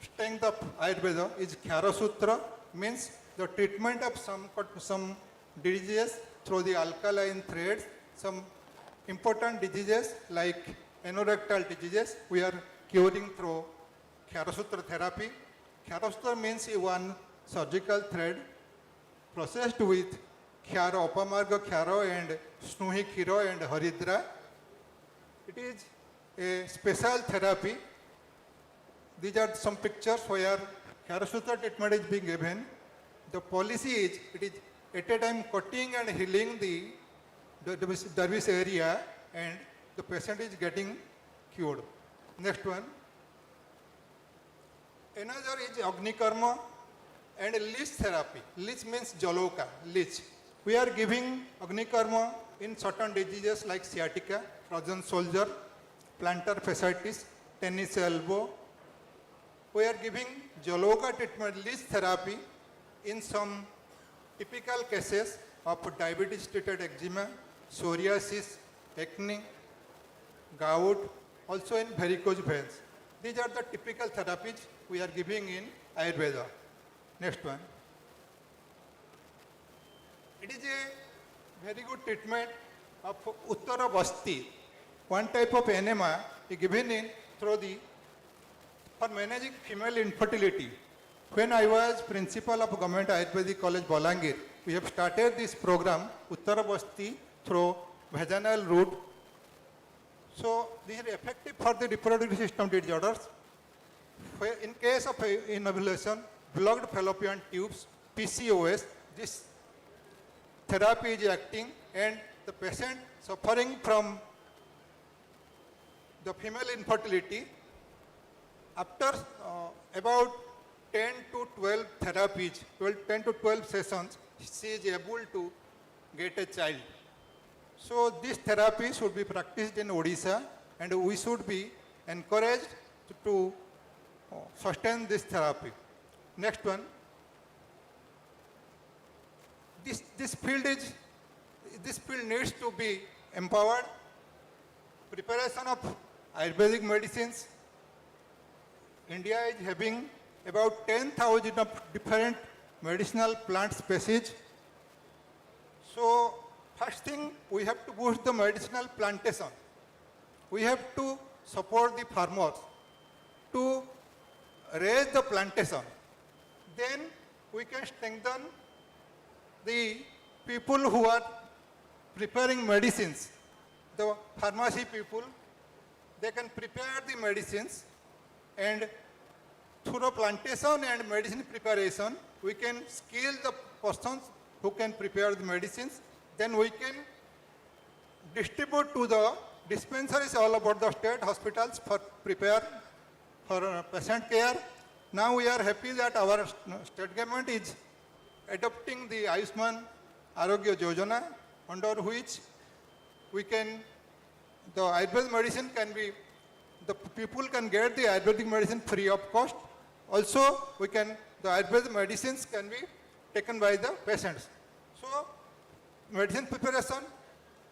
strength of Ayurveda is Khyarasutra, means the treatment of some diseases through the alkaline threads. Some important diseases like anorectal diseases, we are curing through Kharasutra therapy. Kharasutra means one surgical thread processed with Khyaro, Upamarga Khyaro and Snuhi Khiro and Haridra. It is a special therapy. These are some pictures where Kharasutra treatment is being given. The policy is, it is at a time cutting and healing the dermis area and the patient is getting cured. Next one. Another is Agnikarma and leech therapy. Leech means Jaloka, leech. We are giving Agnikarma in certain diseases like sciatica, frozen shoulder, plantar fasciitis, tennis elbow. We are giving Jaloka treatment, leech therapy in some typical cases of diabetes-treated eczema, psoriasis, acne, gout, also in varicose veins. These are the typical therapies we are giving in Ayurveda. Next one. It is a very good treatment of Uttara Basti. One type of enema is given in through the for managing female infertility. When I was principal of Government Ayurvedic College Bolangir, we have started this program Uttara Basti through vaginal route. So these are effective for the reproductive system disorders. In case of inovulation, blocked fallopian tubes, PCOS, this therapy is acting and the patient suffering from the female infertility, after about 10 to 12 therapies, 10 to 12 sessions, she is able to get a child. So this therapy should be practiced in Odisha and we should be encouraged to sustain this therapy. Next one. This field needs to be empowered. Preparation of Ayurvedic medicines. India is having about 10,000 of different medicinal plant species. So first thing, we have to boost the medicinal plantation. We have to support the farmers to raise the plantation. Then we can strengthen the people who are preparing medicines. The pharmacy people, they can prepare the medicines and through plantation and medicine preparation, we can skill the persons who can prepare the medicines. Then we can distribute to the dispensaries all over the state hospitals for prepare for patient care. Now we are happy that our state government is adopting the Ayushman Arogya Yojana, under which we can, the Ayurvedic medicine can be, the people can get the Ayurvedic medicine free of cost. Also, we can, the Ayurvedic medicines can be taken by the patients. So, medicine preparation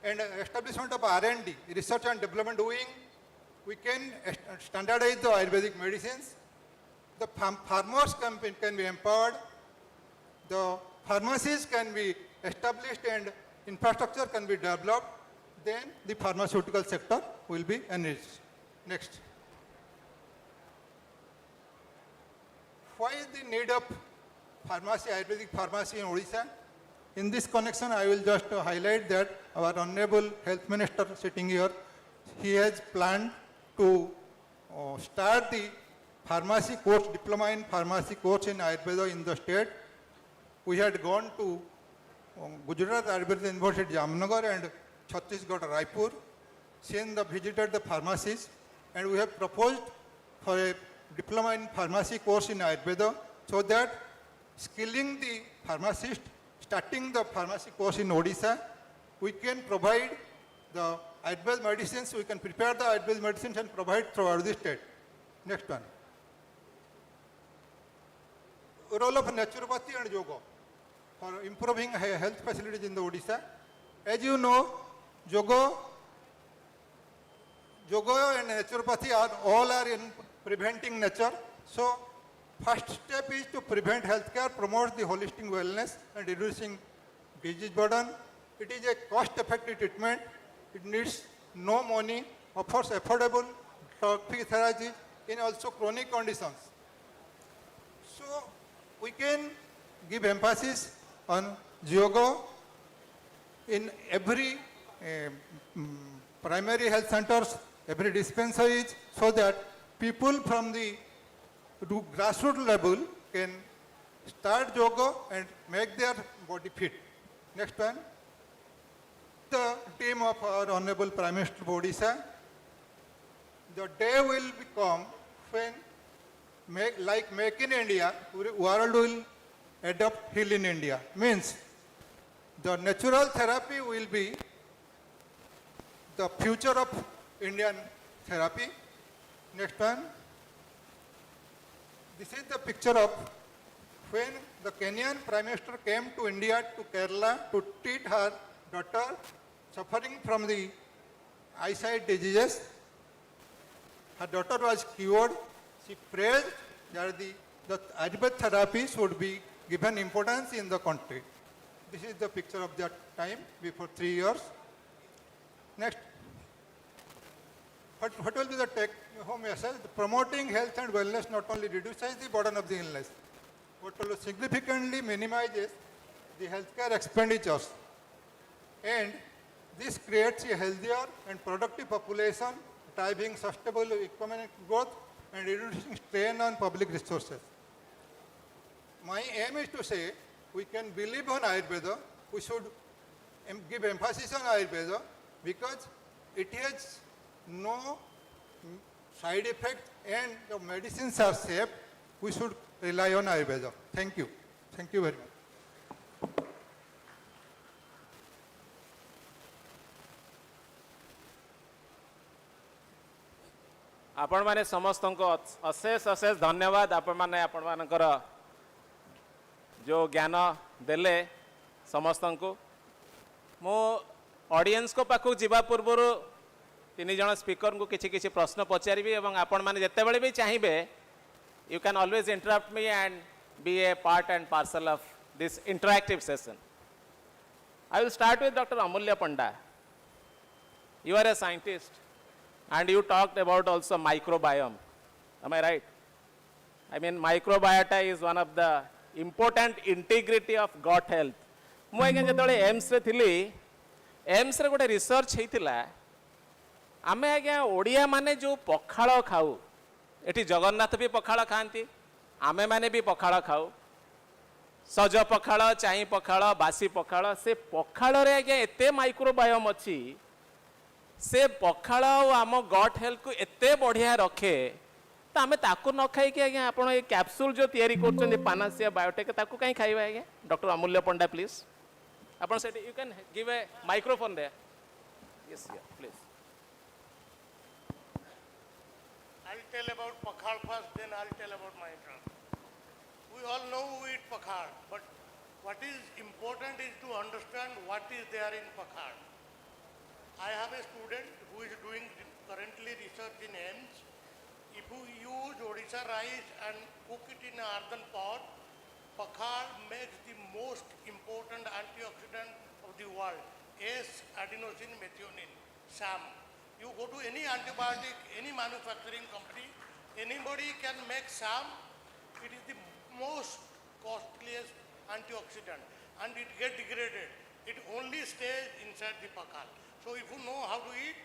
and establishment of R&D, research and development wing, we can standardize the Ayurvedic medicines. The farmers can be empowered. The pharmacies can be established and infrastructure can be developed. Then the pharmaceutical sector will be enriched. Next. Why is the need of pharmacy, Ayurvedic pharmacy in Odisha? In this connection, I will just highlight that our Honorable Health Minister sitting here, he has planned to start the pharmacy course, diploma in pharmacy course in Ayurveda in the state. We had gone to Gujarat Ayurveda University Jamnagar and Chhattisgarh Raipur, visited the pharmacies, and we have proposed for a diploma in pharmacy course in Ayurveda so that skilling the pharmacist, starting the pharmacy course in Odisha, we can provide the Ayurvedic medicines, we can prepare the Ayurvedic medicines and provide throughout the state. Next one. Role of naturopathy and yoga for improving health facilities in the Odisha. As you know, yoga and naturopathy all are in preventing nature. So, first step is to prevent healthcare, promote the holistic wellness and reducing disease burden. It is a cost-effective treatment. It needs no money, offers affordable drug-free in also chronic conditions. So we can give emphasis on yoga in every primary health centers, every dispensaries, so that people from the grassroots level can start yoga and make their body fit. Next one. The team of our Honorable Prime Minister of Odisha, the day will become when, like Make in India, world will adopt Heal in India. Means the natural therapy will be the future of Indian therapy. Next one. This is the picture of when the Kenyan Prime Minister came to India, to Kerala, to treat her daughter suffering from the eyesight diseases. Her daughter was cured. She prayed that the Ayurveda therapy should be given importance in the country. This is the picture of that time, before 3 years. Next. What will be the take home message? Promoting health and wellness not only reduces the burden of the illness, but also significantly minimizes the healthcare expenditures. And this creates a healthier and productive population, driving sustainable economic growth and reducing strain on public resources. My aim is to say we can believe on Ayurveda, we should give emphasis on Ayurveda because it has no side effect and the medicines are safe. We should rely on Ayurveda. Thank you. Thank you very much. आपण माने समस्त को अशेष अशेष धन्यवाद। आपण माने आपण मानकर जो ज्ञान देले समस्त को मो ऑडियंस को पाखु जीवा पूर्व तीन जन स्पीकर को किसी किसी प्रश्न पचारि एवं आपण माने जते बेले भी चाहिए you can always interrupt me and be a part and parcel of this interactive session. I will start with doctor Amulya Panda. You are a scientist and you talked about also microbiome. Am I right? I mean, microbiota is one of the important integrity of gut health. ମୁଁ ଆଜ୍ଞା ଯେତେବେଳେ ଏମ୍ସରେ ଥିଲି ଏମ୍ସରେ ଗୋଟେ research ହେଇଥିଲା ଆମେ ଆଜ୍ଞା ଓଡ଼ିଆ ମାନେ ଯେଉଁ ପଖାଳ ଖାଉ ଏଠି ଜଗନ୍ନାଥ ବି ପଖାଳ ଖାଆନ୍ତି ଆମେମାନେ ବି ପଖାଳ ଖାଉ ସଜ ପଖାଳ ଚାଇଁ ପଖାଳ ବାସି ପଖାଳ ସେ ପଖାଳରେ ଆଜ୍ଞା ଏତେ ମାଇକ୍ରୋବାୟୋମ ଅଛି से पखाड़ आम गट हेल्थ को एते बढ़िया रखे तो आम ताकू न खाई आज्ञा आप कैप्सूल जो तैयारी कर पानासिया बायोटेक ताकू कहीं खाइबा आज्ञा। डॉक्टर अमूल्य पंडा प्लीज आप you can give a microphone they. Yes please. I'll tell about pakhal first, then I'll tell about my term. We all know we eat pakhal, but what is important is to understand what is there in pakhal. I have a student who is doing currently research in AIMS. If you use Odisha rice and cook it in an earthen pot, pakhal makes the most important antioxidant of the world, S-adenosine methionine, SAM. You go to any antibiotic, any manufacturing company, anybody can make SAM. It is the most costliest antioxidant and it gets degraded. It only stays inside the pakhal. So if you know how to eat,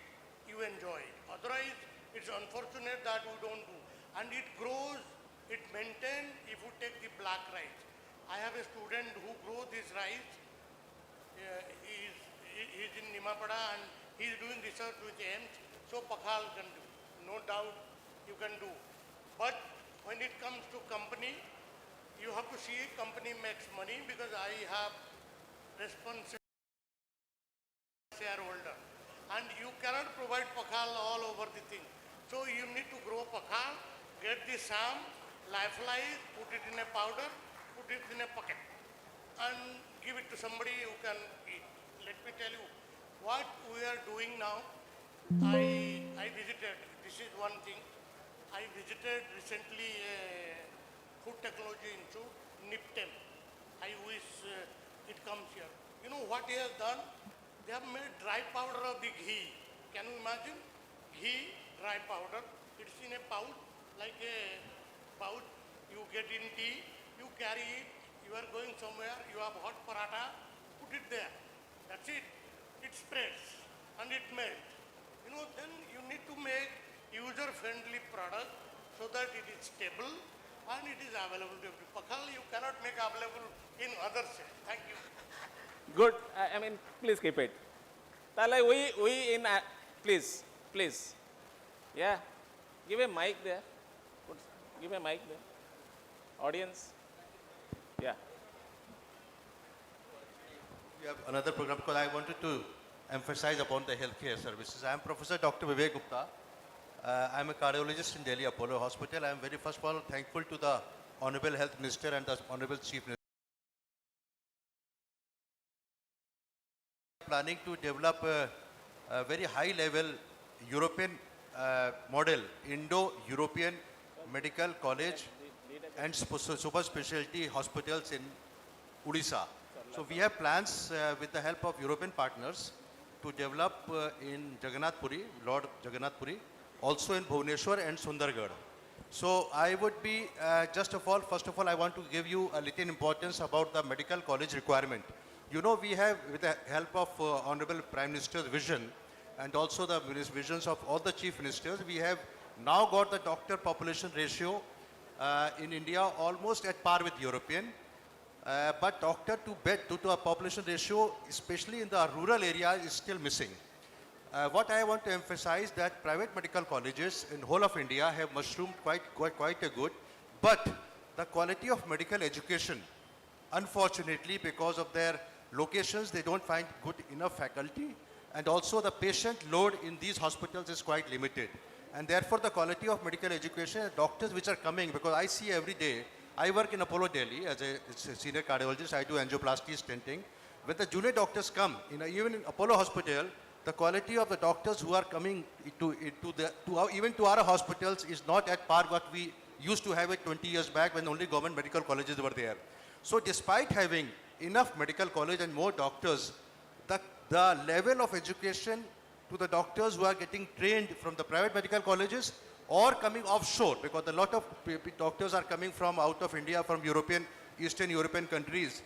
you enjoy it. Otherwise, it's unfortunate that we don't do. And it grows, it maintains if you take the black rice. I have a student who grows this rice. He's in Nimapada and he's doing research with AIMS. So pakhal can do. No doubt you can do. But when it comes to company, you have to see company makes money because I have responsibility shareholder and you cannot provide pakhal all over the thing. So you need to grow pakhal, get the SAM, lyophilize, put it in a powder, put it in a packet and give it to somebody who can eat. Let me tell you what we are doing now. I visited, this is one thing, I visited recently a food technology institute, NIPTEM. I wish it comes here. You know what he has done? They have made dry powder of the ghee. Can you imagine? Ghee, dry powder. It's in a pouch like a pouch you get in tea, you carry it, you are going somewhere, you have hot paratha, put it there. That's it. It spreads and it melts. You know, then you need to make user-friendly product so that it is stable and it is available to everyone. Pakhal you cannot make available in others. Thank you. Good. I mean, please keep it. Tala, we in, please. Yeah. Give a mic there. Give a mic there. Audience. Yeah. We have another program because I wanted to emphasize upon the healthcare services. I am Professor Dr. Vivek Gupta. I am a cardiologist in Delhi Apollo Hospital. I am very first of all thankful to the Honorable Health Minister and the Honorable Chief Minister. Planning to develop a very high level European model, Indo-European Medical College and super specialty hospitals in Odisha. So we have plans with the help of European partners to develop in Jagannath Puri, Lord Jagannath Puri, also in Bhubaneshwar and Sundargarh. So I would be, first of all, I want to give you a little importance about the medical college requirement. You know, we have, with the help of Honorable Prime Minister's vision and also the visions of all the chief ministers, we have now got the doctor population ratio in India almost at par with European. But doctor to bed to a population ratio, especially in the rural area, is still missing. What I want to emphasize that private medical colleges in whole of India have mushroomed quite a good, but the quality of medical education, unfortunately, because of their locations, they don't find good enough faculty, and also the patient load in these hospitals is quite limited. And therefore, the quality of medical education, doctors which are coming, because I see every day, I work in Apollo Delhi as a senior cardiologist, I do angioplasty stenting. When the junior doctors come, even in Apollo Hospital, the quality of the doctors who are coming even to our hospitals is not at par what we used to have it 20 years back when only government medical colleges were there. So despite having enough medical college and more doctors, the level of education to the doctors who are getting trained from the private medical colleges or coming offshore, because a lot of doctors are coming from out of India, from Eastern European countries,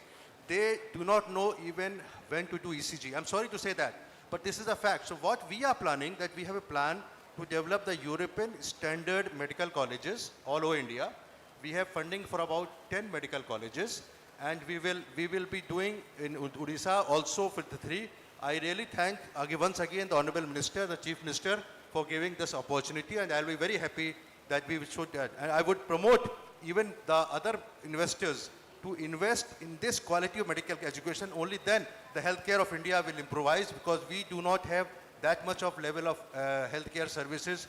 they do not know even when to do ECG. I'm sorry to say that, but this is a fact. So what we are planning, that we have a plan to develop the European standard medical colleges all over India. We have funding for about 10 medical colleges, and we will be doing in Odisha also for the 3. I really thank once again the Honorable Minister, the Chief Minister, for giving this opportunity, and I'll be very happy that we should, and I would promote even the other investors to invest in this quality of medical education. Only then the healthcare of India will improvise, because we do not have that much of level of healthcare services,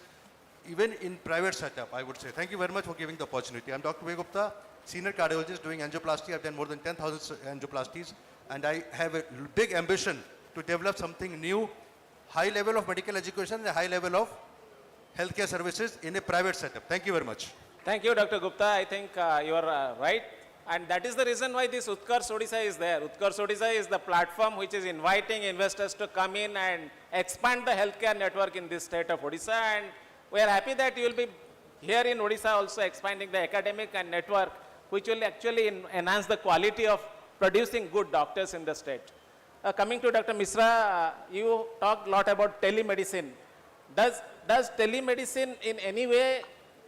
even in private setup, I would say. Thank you very much for giving the opportunity. I'm Dr. Vivek Gupta, senior cardiologist doing angioplasty. I've done more than 10,000 angioplasties, and I have a big ambition to develop something new, high level of medical education and a high level of healthcare services in a private setup. Thank you very much. Thank you, Dr. Gupta. I think you are right. And that is the reason why this Utkarsh Odisha is there. Utkarsh Odisha is the platform which is inviting investors to come in and expand the healthcare network in this state of Odisha. And we are happy that you will be here in Odisha also expanding the academic and network, which will actually enhance the quality of producing good doctors in the state. Coming to Dr. Misra, you talked a lot about telemedicine. Does telemedicine in any way,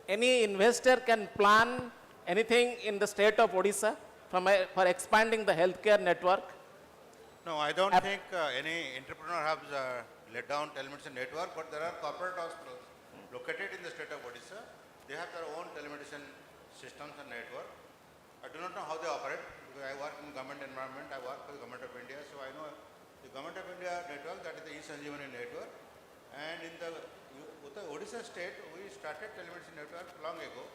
any investor can plan anything in the state of Odisha for expanding the healthcare network? No, I don't think any entrepreneur has laid down telemedicine network, but there are corporate hospitals located in the state of Odisha. They have their own telemedicine systems and network. I do not know how they operate, because I work in government environment, I work for the government of India, so I know the government of India network, that is the e-Sanjeevani network. And in the Odisha state, we started telemedicine network long ago.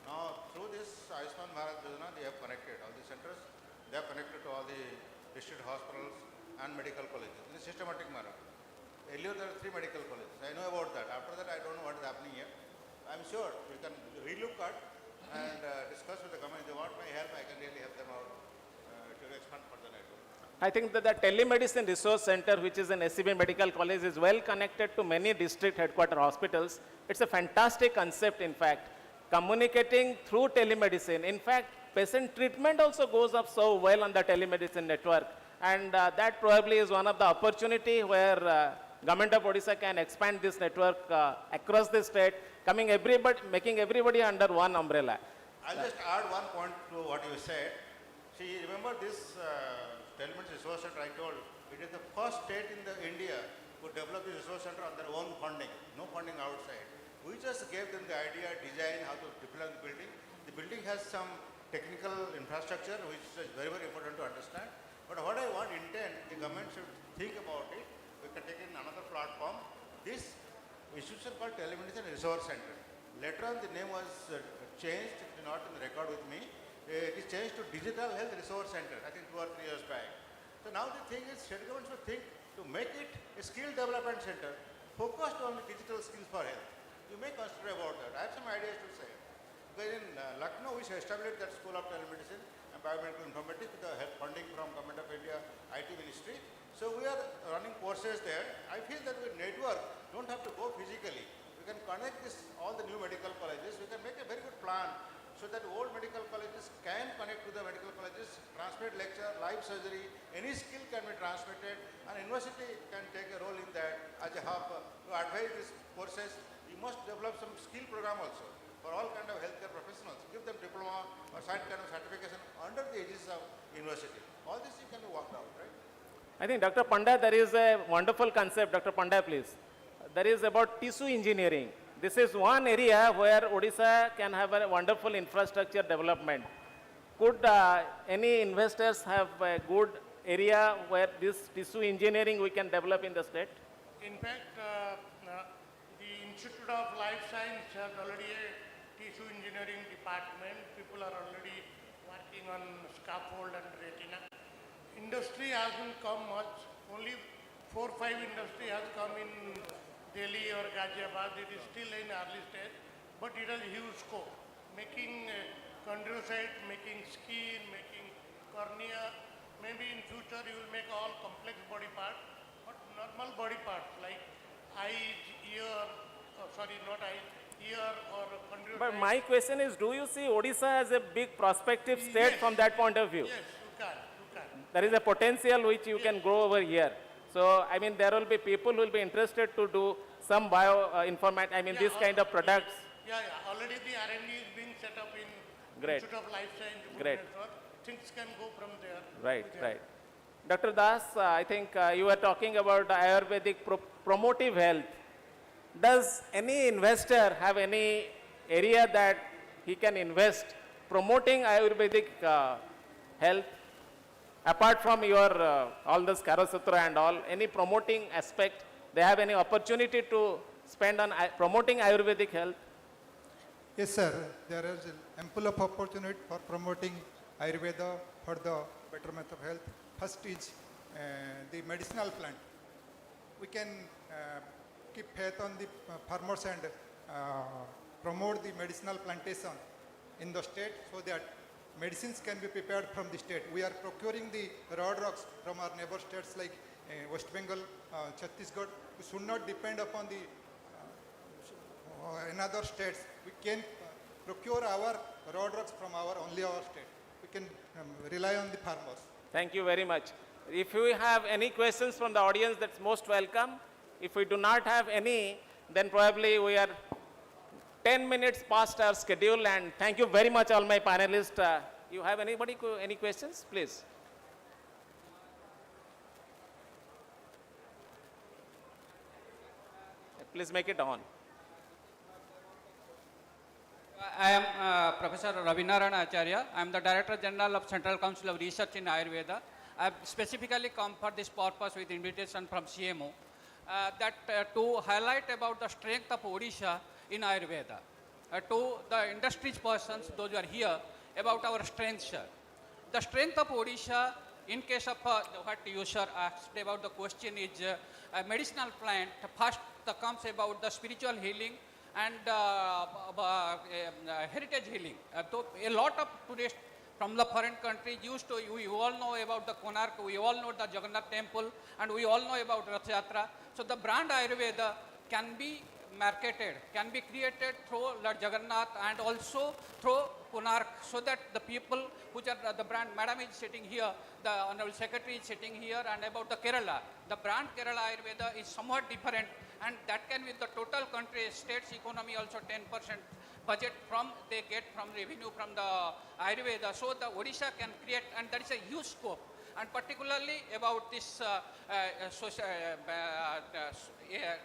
Now, through this Ayushman Bharat Yojana, they have connected all the centers, they have connected to all the district hospitals and medical colleges in a systematic manner. Earlier, there were 3 medical colleges. I know about that. After that, I don't know what is happening here. I'm sure we can relook at and discuss with the government. If they want my help, I can really help them out to expand further network. I think that the telemedicine resource center, which is an SCB Medical College, is well connected to many district headquarter hospitals. It's a fantastic concept, in fact. communicating through telemedicine. In fact, patient treatment also goes up so well on the telemedicine network. And that probably is one of the opportunity where Government of Odisha can expand this network across the state, making everybody under one umbrella. I'll just add one point to what you said. See, remember this telemedicine resource center I told, it is the first state in India who developed this resource center on their own funding, no funding outside. We just gave them the idea, design, how to deploy the building. The building has some technical infrastructure which is very, very important to understand. But what I want intent, the government should think about it. We can take it in another platform. This institution called Telemedicine Resource Center. Later on the name was changed, it is not in the record with me. It is changed to Digital Health Resource Center, I think 2 or 3 years back. So now the thing is, state government should think to make it a skill development center focused on digital skills for health. You may consider about that. I have some ideas to say. Because in Lucknow, we established that School of Telemedicine and Biomedical Informatics with the help funding from Government of India, IT Ministry. So we are running courses there. I feel that with network, don't have to go physically. We can connect all the new medical colleges. We can make a very good plan so that old medical colleges can connect to the medical colleges, transmit lecture, live surgery, any skill can be transmitted, and university can take a role in that as a hub to advise these courses. You must develop some skill program also for all kind of healthcare professionals. Give them diploma or some kind of certification under the aegis of university. All this can be worked out, right? I think Dr. Panda, there is a wonderful concept. Dr. Panda, please. There is about tissue engineering. This is one area where Odisha can have a wonderful infrastructure development. Could any investors have a good area where this tissue engineering we can develop in the state? In fact, the Institute of Life Science has already a tissue engineering department. People are already working on scaffold and retina. Industry hasn't come much. Only 4 or 5 industry has come in Delhi or Ghaziabad. It is still in early stage, but it has huge scope. Making chondrocyte, making skin, making cornea. Maybe in future you will make all complex body parts, but normal body parts like eyes, ear, not eyes, ear or chondrocyte. But my question is, do you see Odisha as a big prospective state from that point of view? Yes, you can. There is a potential which you can grow over here. So, I mean, there will be people who will be interested to do some this kind of products. Yeah. Already the R&D is being set up in Great. Institute of Life Science. Great. Bhubaneshwar. Things can go from there. Right. Dr. Das, I think you were talking about Ayurvedic promotive health. Does any investor have any area that he can invest promoting Ayurvedic health? Apart from your all this Karasutra and all, any promoting aspect, they have any opportunity to spend on promoting Ayurvedic health? Yes, sir. There is ample of opportunity for promoting Ayurveda for the betterment of health. First is the medicinal plant. We can keep faith on the farmers and promote the medicinal plantation in the state so that medicines can be prepared from the state. We are procuring the raw drugs from our neighbor states like West Bengal, Chhattisgarh. We should not depend upon the another states. We can procure our raw drugs from only our state. We can rely on the farmers. Thank you very much. If you have any questions from the audience, that's most welcome. If we do not have any, then probably we are 10 minutes past our schedule, and thank you very much all my panelists. You have any questions, please? Please make it on. I am Professor Ravinarayan Acharya. I am the Director General of Central Council of Research in Ayurveda. I have specifically come for this purpose with invitation from CMO to highlight about the strength of Odisha in Ayurveda. To the industry's persons, those who are here, about our strengths, sir. The strength of Odisha, in case of what you, sir, asked about the question is a medicinal plant. First comes about the spiritual healing and heritage healing. So a lot of tourists from the foreign countries we all know about the Konark, we all know the Jagannath temple, and we all know about Rath Yatra. So the brand Ayurveda can be marketed, can be created through Lord Jagannath and also through Konark, so that the people which are the brand, Madam is sitting here, the Honorable Secretary is sitting here, and about the Kerala, the brand Kerala Ayurveda is somewhat different, and that can with the total country, state's economy also 10% budget from they get from revenue from the Ayurveda. So the Odisha can create, and there is a huge scope. And particularly about this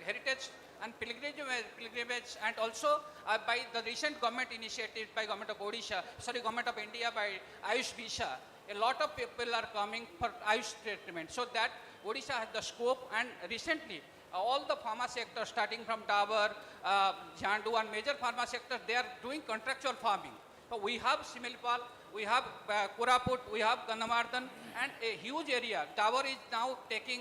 heritage and pilgrimage, and also by the recent government initiative by government of Odisha, sorry, government of India by Ayush Bisha, a lot of people are coming for Ayush treatment. So that Odisha has the scope, and recently all the pharma sector starting from Dabur, Jandu and major pharma sectors, they are doing contractual farming. So we have Similpal, we have Koraput, we have Gandhamardan, and a huge area. Dabur is now taking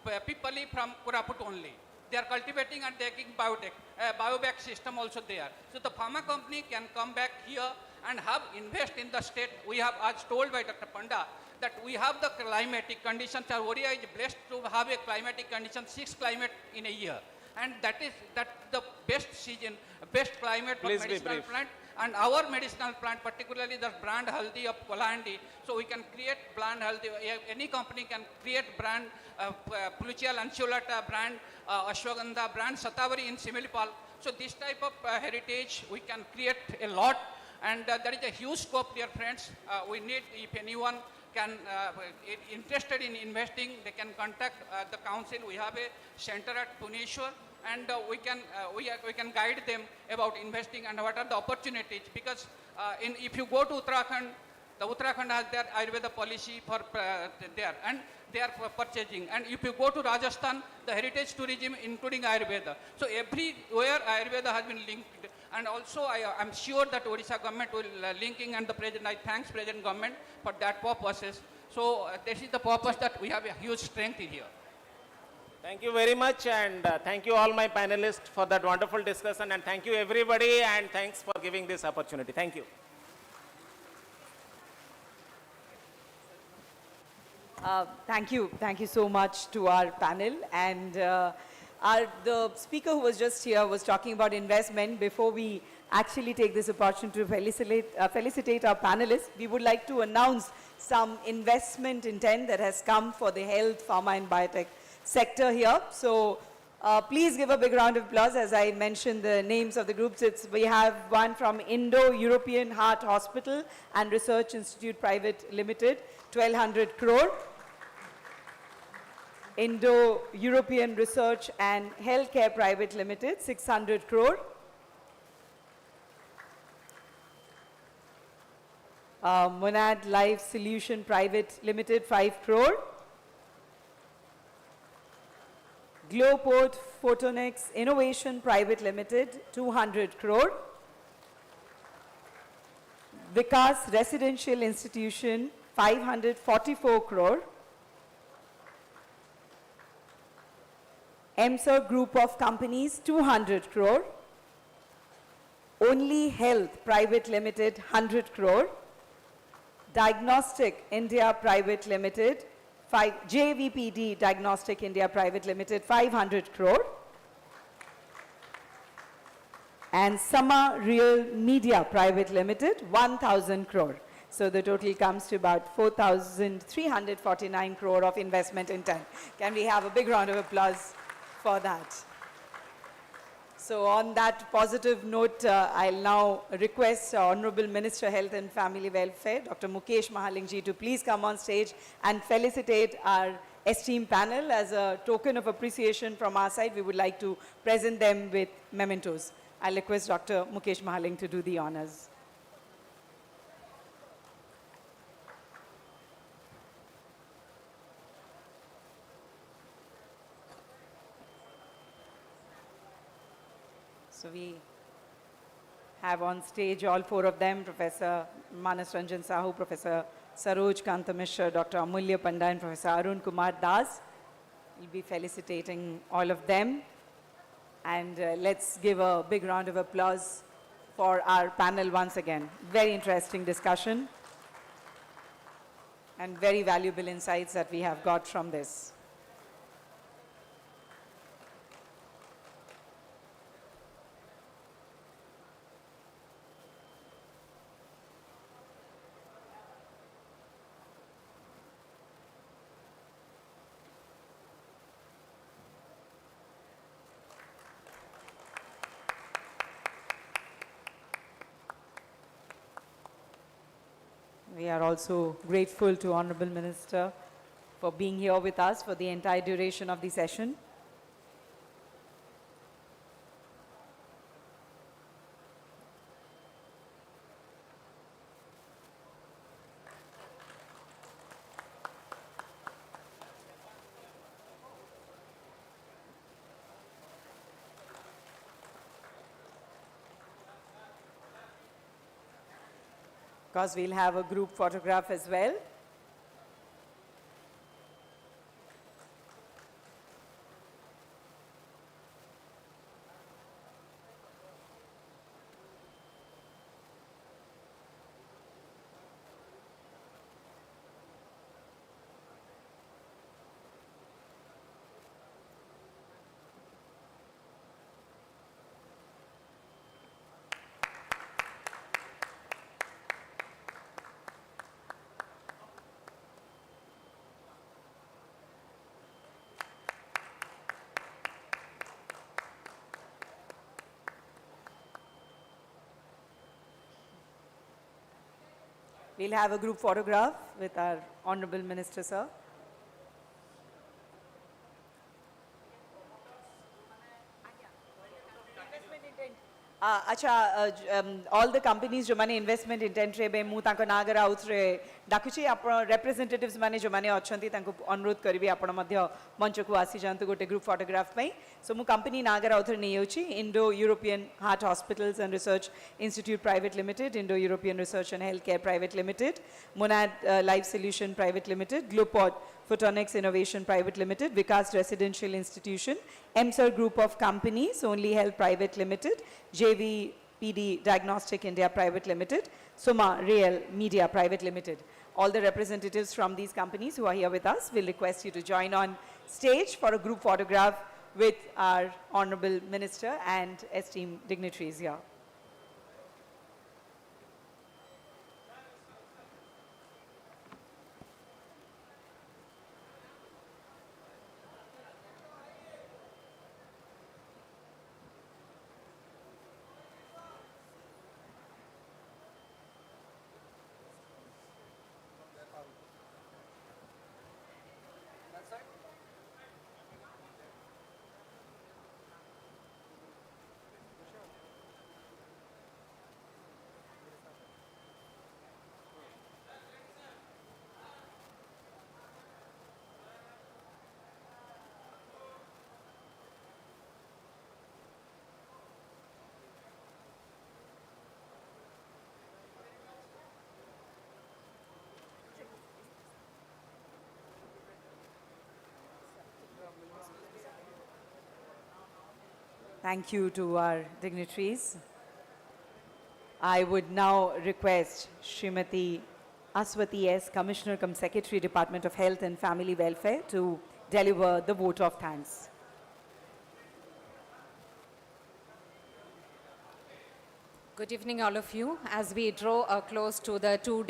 Pipali from Koraput only. They are cultivating and taking biotech, bioback system also there. So the pharma company can come back here and have invest in the state. We have, as told by Dr. Panda, that we have the climatic conditions. Our Odisha is blessed to have a climatic condition, 6 climate in a year. And that the best season, best climate for Please be medicinal brief. plant. And our medicinal plant, particularly the brand Haldi of Kolandi, so we can create brand Haldi. Any company can create brand Puluchial Ansulata brand, Ashwagandha brand, Satavari in Similipal. So this type of heritage we can create a lot, and there is a huge scope, dear friends. We need, if anyone can interested in investing, they can contact the council. We have a center at Bhubaneshwar, and we can guide them about investing and what are the opportunities. Because if you go to Uttarakhand, the Uttarakhand has their Ayurveda policy for there, and they are purchasing. And if you go to Rajasthan, the heritage tourism including Ayurveda. So everywhere Ayurveda has been linked. And also I am sure that Odisha government will linking, and the President, I thanks President government for that purposes. So this is the purpose that we have a huge strength in here. Thank you very much, and thank you all my panelists for that wonderful discussion, and thank you everybody, and thanks for giving this opportunity. Thank you. Thank you so much to our panel. And the speaker who was just here was talking about investment. Before we actually take this opportunity to felicitate our panelists, we would like to announce some investment intent that has come for the health, pharma and biotech sector here. So please give a big round of applause as I mention the names of the groups. We have one from Indo-European Heart Hospital and Research Institute Private Limited, 1,200 crore. Indo-European Research and Healthcare Private Limited, 600 crore. Monad Life Solution Private Limited, 5 crore. Glowport Photonics Innovation Private Limited, 200 crore. Vikas Residential Institution, 544 crore. EMSA Group of Companies, 200 crore. Only Health Private Limited, 100 crore. Diagnostic India Private Limited, JVPD Diagnostic India Private Limited, 500 crore. And Sama Real Media Private Limited, 1,000 crore. So the total comes to about 4,349 crore of investment intent. Can we have a big round of applause for that? So on that positive note, I'll now request Honorable Minister Health and Family Welfare, Dr. Mukesh Mahalingji, to please come on stage and felicitate our esteemed panel. As a token of appreciation from our side, we would like to present them with mementos. I'll request Dr. Mukesh Mahaling to do the honors. So we have on stage all 4 of them, Professor Manas Ranjan Sahu, Professor Saroj Kanta Mishra, Dr. Amulya Panda, and Professor Arun Kumar Das. We'll be felicitating all of them. And let's give a big round of applause for our panel once again. Very interesting discussion and very valuable insights that we have got from this. We are also grateful to Honorable Minister for being here with us for the entire duration of the session. Of course, we'll have a group photograph as well. We'll have a group photograph with our Honorable Minister, sir. All the companies जो माने investment intent रे बे मु तांको नागर out रे डाकुची आपण representatives माने जो माने अछंती तांको अनुरोध करिवि आपण मध्य मंच को आसी जानतु गोटे ग्रुप फोटोग्राफ पई सो मु कंपनी नागर आउट रे नै होची Indo European heart hospitals and research institute private limited Indo European research and health care private limited Monad life solution private limited Glopod Photonics Innovation Private Limited, Vikas Residential Institution, MSR Group of Companies, Only Health Private Limited, JVPD Diagnostic India Private Limited, Suma Real Media Private Limited. All the representatives from these companies who are here with us will request you to join on stage for a group photograph with our Honorable Minister and esteemed dignitaries here. Thank you to our dignitaries. I would now request Srimati Aswati S., Commissioner cum Secretary, Department of Health and Family Welfare, to deliver the vote of thanks. Good evening, all of you. As we draw a close to the 2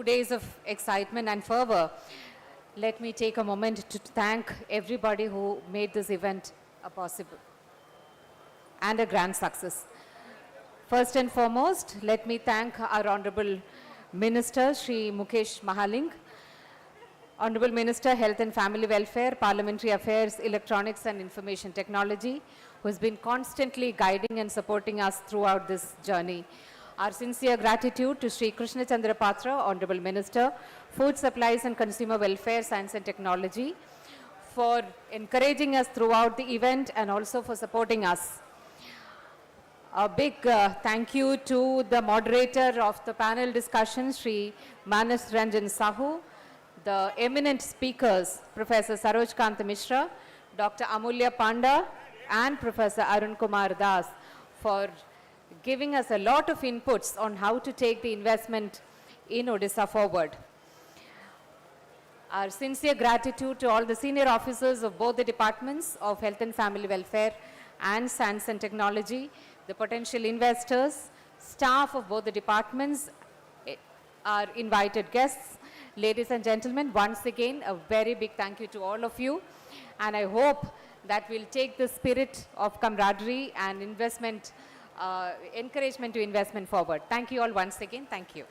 days of excitement and fervor, let me take a moment to thank everybody who made this event possible and a grand success. First and foremost, let me thank our Honorable Minister, Shri Mukesh Mahaling, Honorable Minister, Health and Family Welfare, Parliamentary Affairs, Electronics and Information Technology, who has been constantly guiding and supporting us throughout this journey. Our sincere gratitude to Shri Krishna Chandra Patra, Honorable Minister, Food Supplies and Consumer Welfare, Science and Technology, for encouraging us throughout the event and also for supporting us. A big thank you to the moderator of the panel discussion, Shri Manas Ranjan Sahu, the eminent speakers, Professor Saroj Kant Mishra, Dr. Amulya Panda, and Professor Arun Kumar Das, for giving us a lot of inputs on how to take the investment in Odisha forward. Our sincere gratitude to all the senior officers of both the departments of Health and Family Welfare and Science and Technology, the potential investors, staff of both the departments, our invited guests. Ladies and gentlemen, once again, a very big thank you to all of you. And I hope that we'll take the spirit of camaraderie and investment, encouragement to investment forward. Thank you all once again. Thank you.